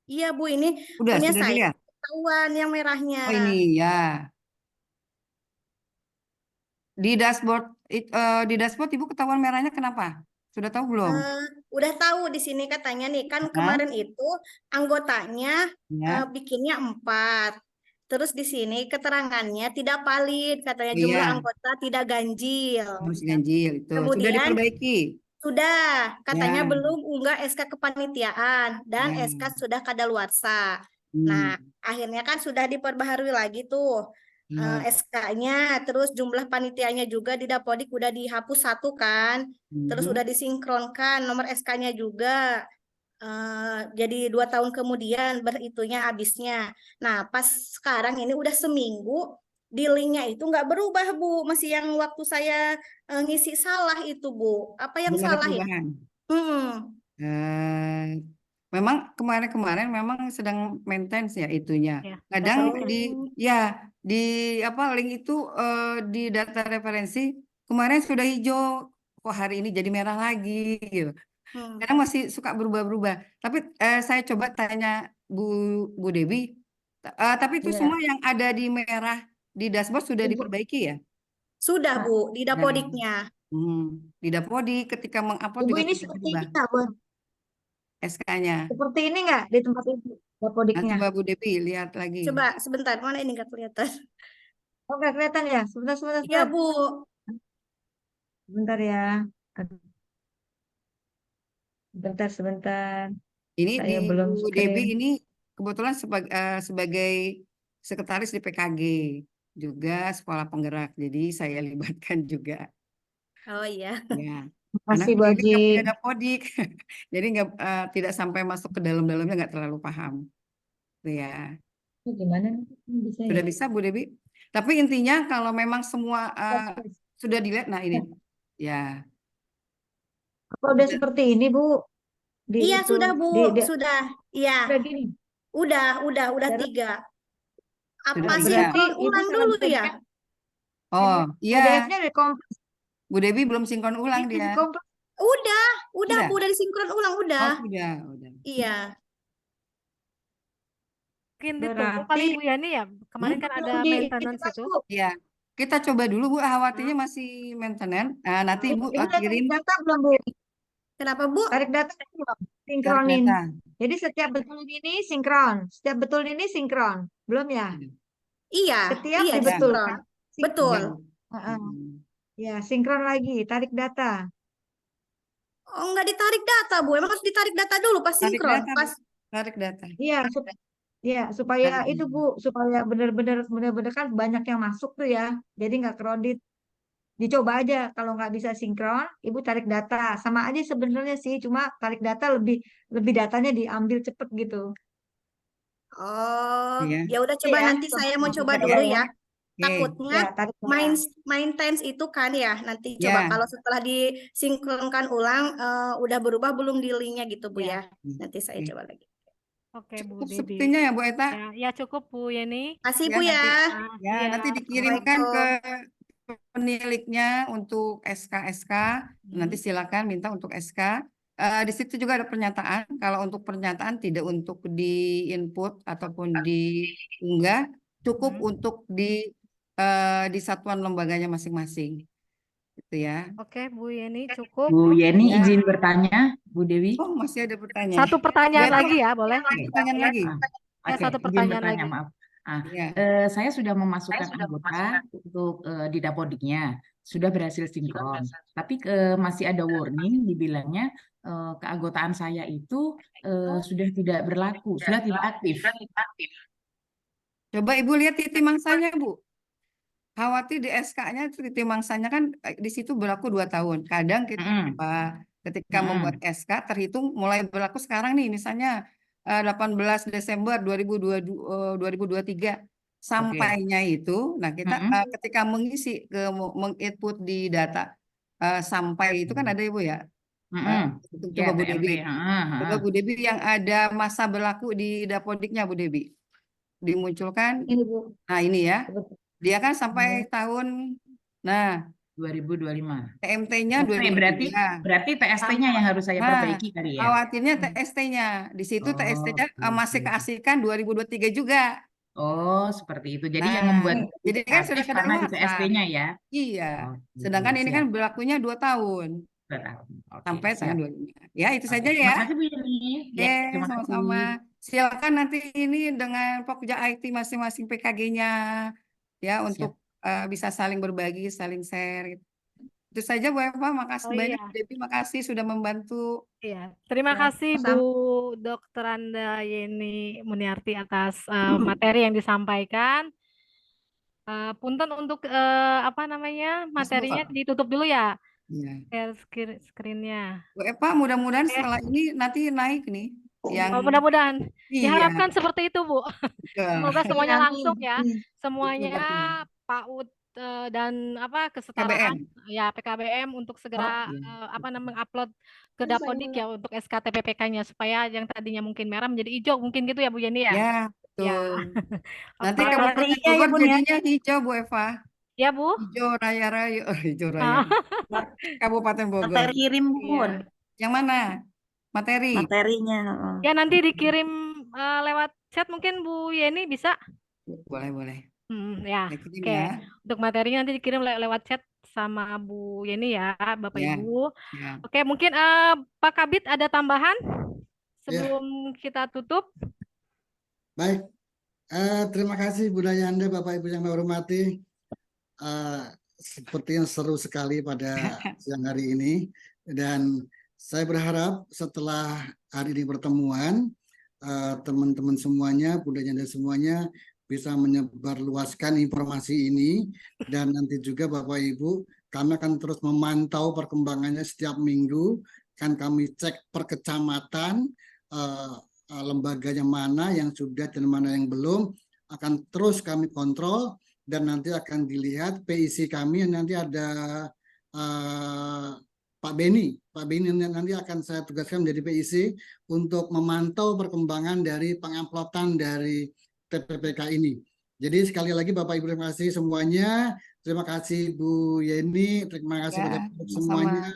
Speaker 9: Iya Bu, ini
Speaker 7: Sudah
Speaker 9: punya saya
Speaker 7: dilihat.
Speaker 9: ketahuan yang merahnya.
Speaker 7: Oh ini ya. Di dashboard Ibu ketahuan merahnya kenapa? Sudah tahu belum?
Speaker 9: Udah tahu di sini katanya nih kan
Speaker 7: Hah?
Speaker 9: kemarin itu anggotanya
Speaker 7: Ya.
Speaker 9: bikinnya 4. Terus di sini keterangannya tidak valid, katanya jumlah
Speaker 7: Iya,
Speaker 9: anggota tidak ganjil.
Speaker 7: harus ganjil itu. Sudah
Speaker 9: Kemudian
Speaker 7: diperbaiki.
Speaker 9: sudah, katanya
Speaker 7: Ya.
Speaker 9: belum unggah SK kepanitiaan dan
Speaker 7: Ya.
Speaker 9: SK sudah kadaluarsa. Nah, akhirnya kan sudah diperbaharui lagi tuh
Speaker 7: Ya.
Speaker 9: SK-nya, terus jumlah panitianya juga di Dapodik udah dihapus 1 kan, terus udah disinkronkan nomor SK-nya juga. Jadi 2 tahun kemudian beritunya habisnya. Nah, pas sekarang ini udah seminggu di linknya itu nggak berubah Bu, masih yang waktu saya ngisi salah itu Bu. Apa yang
Speaker 7: Belum ada
Speaker 9: salah ya?
Speaker 7: perubahan. Memang kemarin-kemarin memang sedang maintenance ya itunya.
Speaker 2: Ya,
Speaker 7: Kadang
Speaker 2: data
Speaker 7: di link itu di data referensi kemarin sudah hijau, kok hari ini jadi merah lagi gitu. Kadang masih suka berubah-berubah. Tapi saya coba tanya Bu Dewi, tapi itu
Speaker 3: Iya.
Speaker 7: semua yang ada di merah di dashboard sudah diperbaiki ya?
Speaker 9: Sudah Bu, di Dapodiknya.
Speaker 7: Di Dapodik ketika mengupload
Speaker 3: Ibu
Speaker 7: juga
Speaker 3: ini
Speaker 7: tidak
Speaker 3: seperti
Speaker 7: berubah
Speaker 3: ini nggak, Bu?
Speaker 7: SK-nya.
Speaker 3: Seperti ini nggak di tempat Ibu
Speaker 7: Nah,
Speaker 3: Dapodiknya?
Speaker 7: coba Bu Dewi lihat lagi.
Speaker 9: Coba sebentar, mana ini nggak kelihatan?
Speaker 3: Oh, nggak kelihatan ya? Sebentar, sebentar,
Speaker 9: Iya
Speaker 3: sebentar.
Speaker 9: Bu.
Speaker 3: Sebentar ya. Aduh. Sebentar, sebentar.
Speaker 7: Ini di
Speaker 3: Saya belum
Speaker 7: Bu Dewi
Speaker 3: screen.
Speaker 7: ini kebetulan sebagai sekretaris di PKG juga sekolah penggerak, jadi saya libatkan juga.
Speaker 9: Oh iya.
Speaker 7: Ya,
Speaker 3: Terima
Speaker 7: karena
Speaker 3: kasih, Bu
Speaker 7: pendidik
Speaker 3: Haji.
Speaker 7: nggak punya Dapodik, jadi tidak sampai masuk ke dalam-dalamnya nggak terlalu paham. Itu ya.
Speaker 3: Ini gimana nih? Ini bisa
Speaker 7: Sudah
Speaker 3: ya?
Speaker 7: bisa Bu Dewi. Tapi intinya kalau memang semua sudah dilihat, nah ini ya.
Speaker 3: Apa udah seperti ini, Bu? Di
Speaker 9: Iya
Speaker 3: itu,
Speaker 9: sudah Bu,
Speaker 3: di
Speaker 9: sudah. Iya,
Speaker 3: udah gini.
Speaker 9: udah
Speaker 3: Terus
Speaker 9: 3.
Speaker 7: Sudah
Speaker 9: Apa
Speaker 7: 3.
Speaker 3: berarti
Speaker 9: sinkron
Speaker 3: Ibu
Speaker 9: ulang
Speaker 3: salah
Speaker 9: dulu
Speaker 3: buka
Speaker 9: ya?
Speaker 7: Oh iya,
Speaker 3: PDF-nya udah komplit.
Speaker 7: Bu Dewi belum sinkron ulang
Speaker 3: Ini
Speaker 7: dia.
Speaker 3: komplit.
Speaker 9: Udah
Speaker 7: Udah?
Speaker 9: Bu, udah disinkron ulang, udah.
Speaker 7: Oh sudah.
Speaker 9: Iya.
Speaker 2: mungkin ditunggu
Speaker 3: Berarti
Speaker 2: kali Bu Yani ya. Kemarin kan ada
Speaker 3: di
Speaker 2: maintenance itu.
Speaker 3: Bu.
Speaker 7: Ya, kita coba dulu Bu, khawatirnya masih maintenance. Nah, nanti Ibu
Speaker 3: Ibu udah
Speaker 7: kirim
Speaker 3: tarik data belum, Bu?
Speaker 9: Kenapa Bu?
Speaker 3: Tarik data belum?
Speaker 7: tarik
Speaker 3: Sinkronin.
Speaker 7: data.
Speaker 3: Jadi setiap betul ini sinkron. Setiap betul ini sinkron. Belum ya?
Speaker 9: Iya,
Speaker 3: Setiap
Speaker 9: iya
Speaker 3: dibetulkan.
Speaker 9: disinkron. Betul.
Speaker 3: Heeh. Ya, sinkron lagi. Tarik data.
Speaker 9: Oh, nggak ditarik data Bu, emang harus ditarik data dulu pas
Speaker 7: Tarik
Speaker 9: sinkron.
Speaker 7: data, Bu.
Speaker 9: Pas
Speaker 7: Tarik data.
Speaker 3: Iya, ya supaya
Speaker 7: Tarik
Speaker 3: itu
Speaker 7: data.
Speaker 3: Bu, supaya benar-benar kan banyak yang masuk tuh ya. Jadi nggak kredit. Dicoba aja kalau nggak bisa sinkron, Ibu tarik data. Sama aja sebenarnya sih, cuma tarik data lebih datanya diambil cepet gitu.
Speaker 9: Oh,
Speaker 7: Iya.
Speaker 9: ya udah coba
Speaker 3: Iya,
Speaker 9: nanti saya mau coba
Speaker 3: coba
Speaker 9: dulu
Speaker 3: ya.
Speaker 9: ya.
Speaker 7: Oke.
Speaker 9: Takutnya
Speaker 3: Ya, tarik data.
Speaker 9: maintenance itu kan ya nanti coba
Speaker 7: Ya.
Speaker 9: kalau setelah disinkronkan ulang udah berubah belum di linknya gitu Bu
Speaker 3: Ya.
Speaker 9: ya. Nanti saya
Speaker 7: Oke.
Speaker 9: coba lagi.
Speaker 2: Oke Bu
Speaker 7: Cukup
Speaker 2: Devi.
Speaker 7: sepertinya ya Bu Eta.
Speaker 2: Ya cukup Bu Yani.
Speaker 9: Kasih
Speaker 7: Ya,
Speaker 9: Bu ya.
Speaker 7: nanti, ya,
Speaker 2: Iya,
Speaker 7: nanti dikirimkan ke peniliknya untuk SK-SK. Nanti silakan minta untuk SK. Di situ juga ada pernyataan. Kalau untuk pernyataan tidak untuk di input ataupun diunggah, cukup untuk di satuan lembaganya masing-masing. Gitu ya.
Speaker 2: Oke Bu Yani cukup.
Speaker 8: Bu Yeni
Speaker 7: Ya.
Speaker 8: izin bertanya, Bu Dewi.
Speaker 7: Oh, masih ada pertanyaan.
Speaker 2: Satu pertanyaan
Speaker 7: Berarti
Speaker 2: lagi ya, boleh?
Speaker 7: pertanyaan lagi.
Speaker 2: Ya,
Speaker 8: Oke,
Speaker 2: satu
Speaker 8: izin
Speaker 2: pertanyaan
Speaker 8: bertanya,
Speaker 2: lagi.
Speaker 8: maaf.
Speaker 7: Ya.
Speaker 8: Saya sudah memasukkan anggota untuk di Dapodiknya, sudah berhasil sinkron. Tapi masih ada warning dibilangnya keanggotaan saya itu sudah tidak berlaku, sudah tidak aktif.
Speaker 7: Coba Ibu lihat titik mangsanya, Bu. Khawatir di SK-nya titik mangsanya kan di situ berlaku 2 tahun. Kadang kita ketika membuat SK terhitung mulai berlaku sekarang nih, misalnya 18 Desember 2023 sampainya itu. Nah, kita ketika mengisi menginput di data sampai itu kan ada Ibu ya. Coba Bu
Speaker 8: TMP.
Speaker 7: Debi. Coba Bu Debi yang ada masa berlaku di Dapodiknya Bu Debi. Dimunculkan.
Speaker 3: Ini Bu.
Speaker 7: Nah ini ya.
Speaker 3: Betul.
Speaker 7: Dia kan sampai tahun, nah
Speaker 8: 2025.
Speaker 7: TMT-nya
Speaker 8: Oke, berarti
Speaker 7: 2023.
Speaker 8: TST-nya yang harus saya
Speaker 7: Nah,
Speaker 8: perbaiki kali ya.
Speaker 7: khawatirnya TST-nya. Di situ
Speaker 8: Oh,
Speaker 7: TST-nya masih
Speaker 8: oke.
Speaker 7: keasikan 2023 juga.
Speaker 8: Oh, seperti itu. Jadi yang
Speaker 7: Nah,
Speaker 8: membuat
Speaker 7: jadi kan sudah
Speaker 8: aktif karena di
Speaker 7: kadaluarsa.
Speaker 8: TST-nya ya.
Speaker 7: Iya.
Speaker 8: Oke,
Speaker 7: Sedangkan ini
Speaker 8: siap.
Speaker 7: kan berlakunya 2 tahun.
Speaker 8: 2 tahun. Oke,
Speaker 7: Sampai
Speaker 8: siap.
Speaker 7: tahun 2000. Ya, itu
Speaker 8: Oke,
Speaker 7: saja
Speaker 8: terima
Speaker 7: ya.
Speaker 8: kasih Bu Yeni. Ya, terima
Speaker 7: Sama-sama.
Speaker 8: kasih.
Speaker 7: Silakan nanti ini dengan Pokja IT masing-masing PKG-nya ya
Speaker 8: Siap.
Speaker 7: untuk bisa saling berbagi, saling share. Itu saja Bu Eva, makasih
Speaker 2: Oh
Speaker 7: banyak.
Speaker 2: iya,
Speaker 7: Debbie, makasih sudah membantu.
Speaker 2: iya. Terima
Speaker 3: Ya,
Speaker 2: kasih Bu Dr. Anda Yeni Muniarti atas materi yang disampaikan. Punten untuk apa namanya materinya ditutup dulu ya,
Speaker 7: Iya.
Speaker 2: share screen-nya.
Speaker 7: Bu Eva, mudah-mudahan
Speaker 2: Oke.
Speaker 7: setelah ini nanti naik nih yang
Speaker 2: Oh, mudah-mudahan.
Speaker 7: iya.
Speaker 2: Diharapkan seperti itu, Bu.
Speaker 7: Betul.
Speaker 2: Semoga semuanya
Speaker 3: Amin.
Speaker 2: langsung ya. Semuanya
Speaker 7: Betul.
Speaker 2: PAUD dan apa kesetaraan ya PKBM untuk segera apa namanya upload ke Dapodik ya untuk SKTPPK-nya supaya yang tadinya mungkin merah menjadi hijau mungkin gitu ya Bu Yeni ya.
Speaker 7: Ya,
Speaker 2: Ya.
Speaker 7: betul. Nanti
Speaker 2: Oke.
Speaker 7: Kabupaten
Speaker 9: Materinya ya,
Speaker 7: Bogor
Speaker 9: Bun, ya.
Speaker 7: jadinya hijau Bu Eva.
Speaker 2: Ya Bu.
Speaker 7: Hijau raya-raya. Oh, hijau raya. Kabupaten Bogor.
Speaker 9: Materi kirim, Bun.
Speaker 7: Yang mana? Materi.
Speaker 9: Materinya.
Speaker 2: Ya nanti dikirim lewat chat mungkin Bu Yeni bisa.
Speaker 7: Boleh.
Speaker 2: Ya.
Speaker 7: Kirim
Speaker 2: Oke.
Speaker 7: ya.
Speaker 2: Untuk materinya nanti dikirim lewat chat sama Bu Yeni ya, Bapak
Speaker 7: Ya.
Speaker 2: Ibu.
Speaker 7: Ya.
Speaker 2: Oke, mungkin Pak Kabit ada tambahan sebelum kita tutup?
Speaker 4: Baik, terima kasih Bu Dayanda, Bapak Ibu yang saya hormati. Sepertinya seru sekali pada siang hari ini. Dan saya berharap setelah hari ini pertemuan, teman-teman semuanya, Bu Dayanda semuanya bisa menyebarluaskan informasi ini. Dan nanti juga Bapak Ibu, kami akan terus memantau perkembangannya setiap minggu. Kan kami cek per kecamatan, lembaganya mana yang sudah dan mana yang belum, akan terus kami kontrol dan nanti akan dilihat PIC kami. Nanti ada Pak Beni nanti akan saya tugaskan menjadi PIC untuk memantau perkembangan dari penguploadan dari TPPK ini. Jadi sekali lagi Bapak Ibu terima kasih semuanya. Terima kasih Bu Yeni, terima kasih Bapak Ibu semuanya.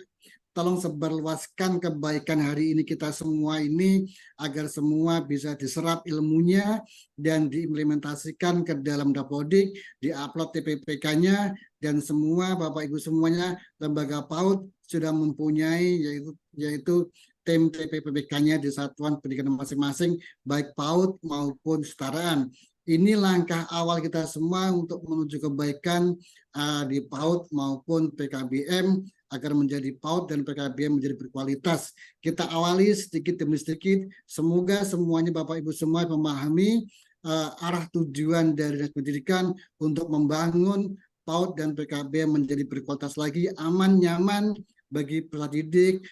Speaker 4: Tolong sebarluaskan kebaikan hari ini kita semua ini agar semua bisa diserap ilmunya dan diimplementasikan ke dalam Dapodik, diupload TPPK-nya, dan semua Bapak Ibu semuanya lembaga PAUD sudah mempunyai yaitu tim TPPK-nya di satuan pendidikan masing-masing baik PAUD maupun kesetaraan. Ini langkah awal kita semua untuk menuju kebaikan di PAUD maupun PKBM agar menjadi PAUD dan PKBM menjadi berkualitas. Kita awali sedikit demi sedikit. Semoga semuanya Bapak Ibu semua memahami arah tujuan dari pendidikan untuk membangun PAUD dan PKBM menjadi berkualitas lagi, aman, nyaman bagi peserta didik,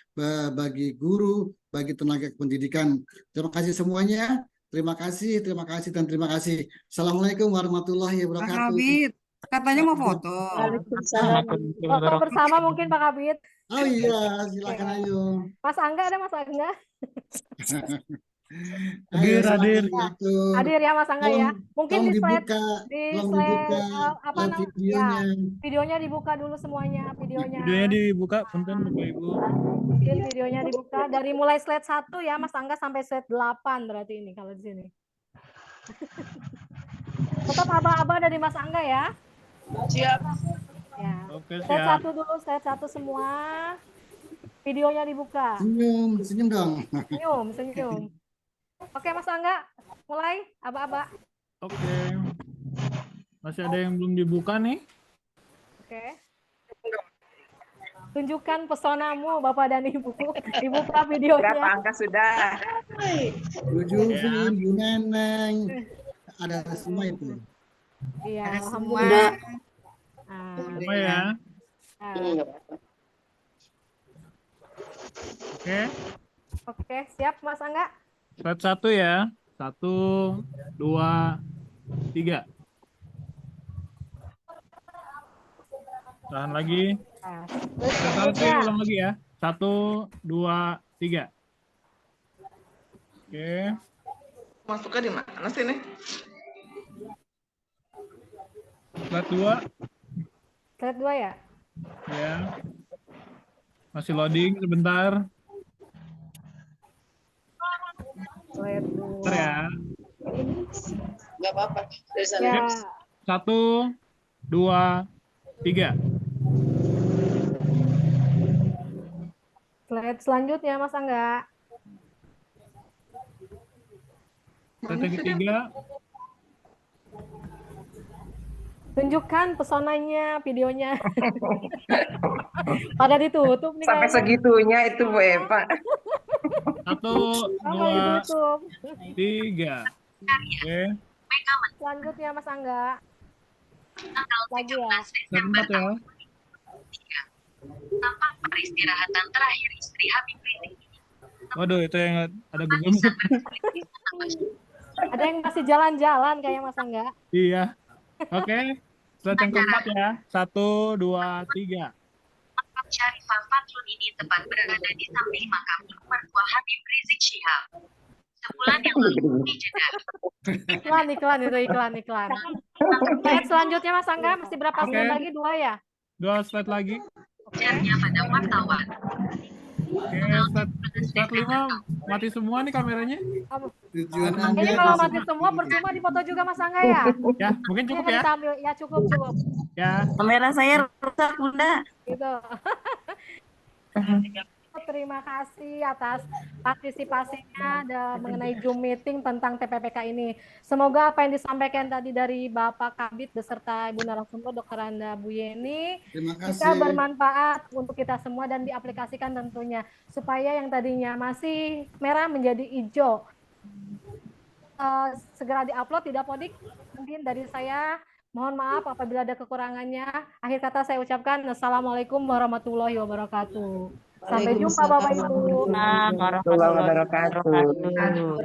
Speaker 4: bagi guru, bagi tenaga pendidikan. Terima kasih semuanya. Terima kasih, dan terima kasih. Assalamualaikum warahmatullahi wabarakatuh.
Speaker 7: Pak Kabit, katanya mau foto.
Speaker 2: Foto bersama mungkin Pak Kabit.
Speaker 4: Oh iya, silakan ayo.
Speaker 2: Mas Angga ada Mas Angga?
Speaker 4: Hadir.
Speaker 2: Hadir ya Mas Angga ya. Mungkin di slide apa namanya? Videonya dibuka dulu semuanya, Videonya
Speaker 10: dibuka, punten Bapak Ibu.
Speaker 2: Mungkin videonya dibuka dari mulai slide 1 ya Mas Angga sampai slide 8 berarti ini kalau di sini. Tetap aba-aba dari Mas Angga ya.
Speaker 10: Siap.
Speaker 2: Ya.
Speaker 10: Oke,
Speaker 2: Slide
Speaker 10: siap.
Speaker 2: 1 dulu, slide 1 semua. Videonya dibuka.
Speaker 4: Senyum dong.
Speaker 2: Senyum. Oke Mas Angga, mulai aba-aba.
Speaker 10: Oke. Masih ada yang belum dibuka nih?
Speaker 2: Oke. Tunjukkan pesonamu Bapak dan Ibu. Dibuka videonya.
Speaker 5: Berapa angka sudah?
Speaker 4: Bu Juvin, Bu Neneng. Ada semua itu.
Speaker 2: Iya,
Speaker 7: alhamdulillah.
Speaker 10: Semua ya.
Speaker 2: Oke, siap Mas Angga?
Speaker 10: Slide 1 ya. 1, 2, 3. Tahan lagi.
Speaker 2: Nah, terus
Speaker 10: Sebentar,
Speaker 2: selanjutnya,
Speaker 10: ulang lagi ya. 1, 2, 3. Oke.
Speaker 11: Masuknya di mana sih nih?
Speaker 10: Slide 2.
Speaker 2: slide 2 ya.
Speaker 10: Ya. Masih loading sebentar.
Speaker 2: Slide
Speaker 10: Bentar
Speaker 2: 2.
Speaker 10: ya.
Speaker 11: Nggak apa-apa. Dari sana.
Speaker 2: Ya,
Speaker 10: Next. 1, 2, 3.
Speaker 2: slide selanjutnya Mas Angga.
Speaker 10: Slide yang ketiga.
Speaker 2: Tunjukkan pesonanya, videonya. Pada ditutup nih
Speaker 11: Sampai
Speaker 2: kayaknya.
Speaker 11: segitunya itu Bu Eva.
Speaker 10: 1,
Speaker 2: Apa
Speaker 10: 2,
Speaker 2: ditutup?
Speaker 10: 3. Oke.
Speaker 2: Selanjutnya Mas Angga. Lagi ya.
Speaker 10: Slide 4 ya.
Speaker 12: Tampak peristirahatan terakhir istri Habib Rizik.
Speaker 10: Waduh, itu yang ada Google Map.
Speaker 2: Ada yang masih jalan-jalan kayak Mas Angga.
Speaker 10: Iya. Oke. Slide yang keempat ya. 1, 2, 3.
Speaker 12: Makam Syarifah Fatrun ini tepat berada di samping makam mertua Habib Rizik Syihab. Sebulan yang lalu di Jeddah.
Speaker 2: Iklan itu iklan. Slide selanjutnya Mas Angga masih berapa
Speaker 10: Oke.
Speaker 2: slide lagi? 2 ya?
Speaker 10: 2 slide lagi.
Speaker 12: Ujarnya pada wartawan.
Speaker 10: Oke, slide 5 mati semua nih kameranya.
Speaker 4: Tujuan
Speaker 2: Kayaknya
Speaker 4: Anda
Speaker 2: kalau
Speaker 4: di
Speaker 2: mati
Speaker 4: sini.
Speaker 2: semua percuma difoto juga Mas Angga ya?
Speaker 10: Ya, mungkin cukup
Speaker 2: Ini
Speaker 10: ya.
Speaker 2: ditampil. Ya cukup.
Speaker 10: Ya.
Speaker 5: Kamera saya rusak, Bunda.
Speaker 2: Gitu. Terima kasih atas partisipasinya mengenai Zoom meeting tentang TPPK ini. Semoga apa yang disampaikan tadi dari Bapak Kabid beserta Ibu narasumber Dr. Anda Bu Yeni
Speaker 4: Terima
Speaker 2: bisa
Speaker 4: kasih.
Speaker 2: bermanfaat untuk kita semua dan diaplikasikan tentunya supaya yang tadinya masih merah menjadi hijau. Segera diupload tidak Podik. Mungkin dari saya mohon maaf apabila ada kekurangannya. Akhir kata saya ucapkan Assalamualaikum warahmatullahi wabarakatuh. Sampai jumpa Bapak Ibu.
Speaker 11: Warahmatullahi wabarakatuh.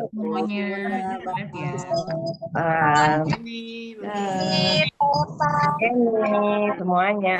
Speaker 8: Semuanya.
Speaker 11: Ini semuanya.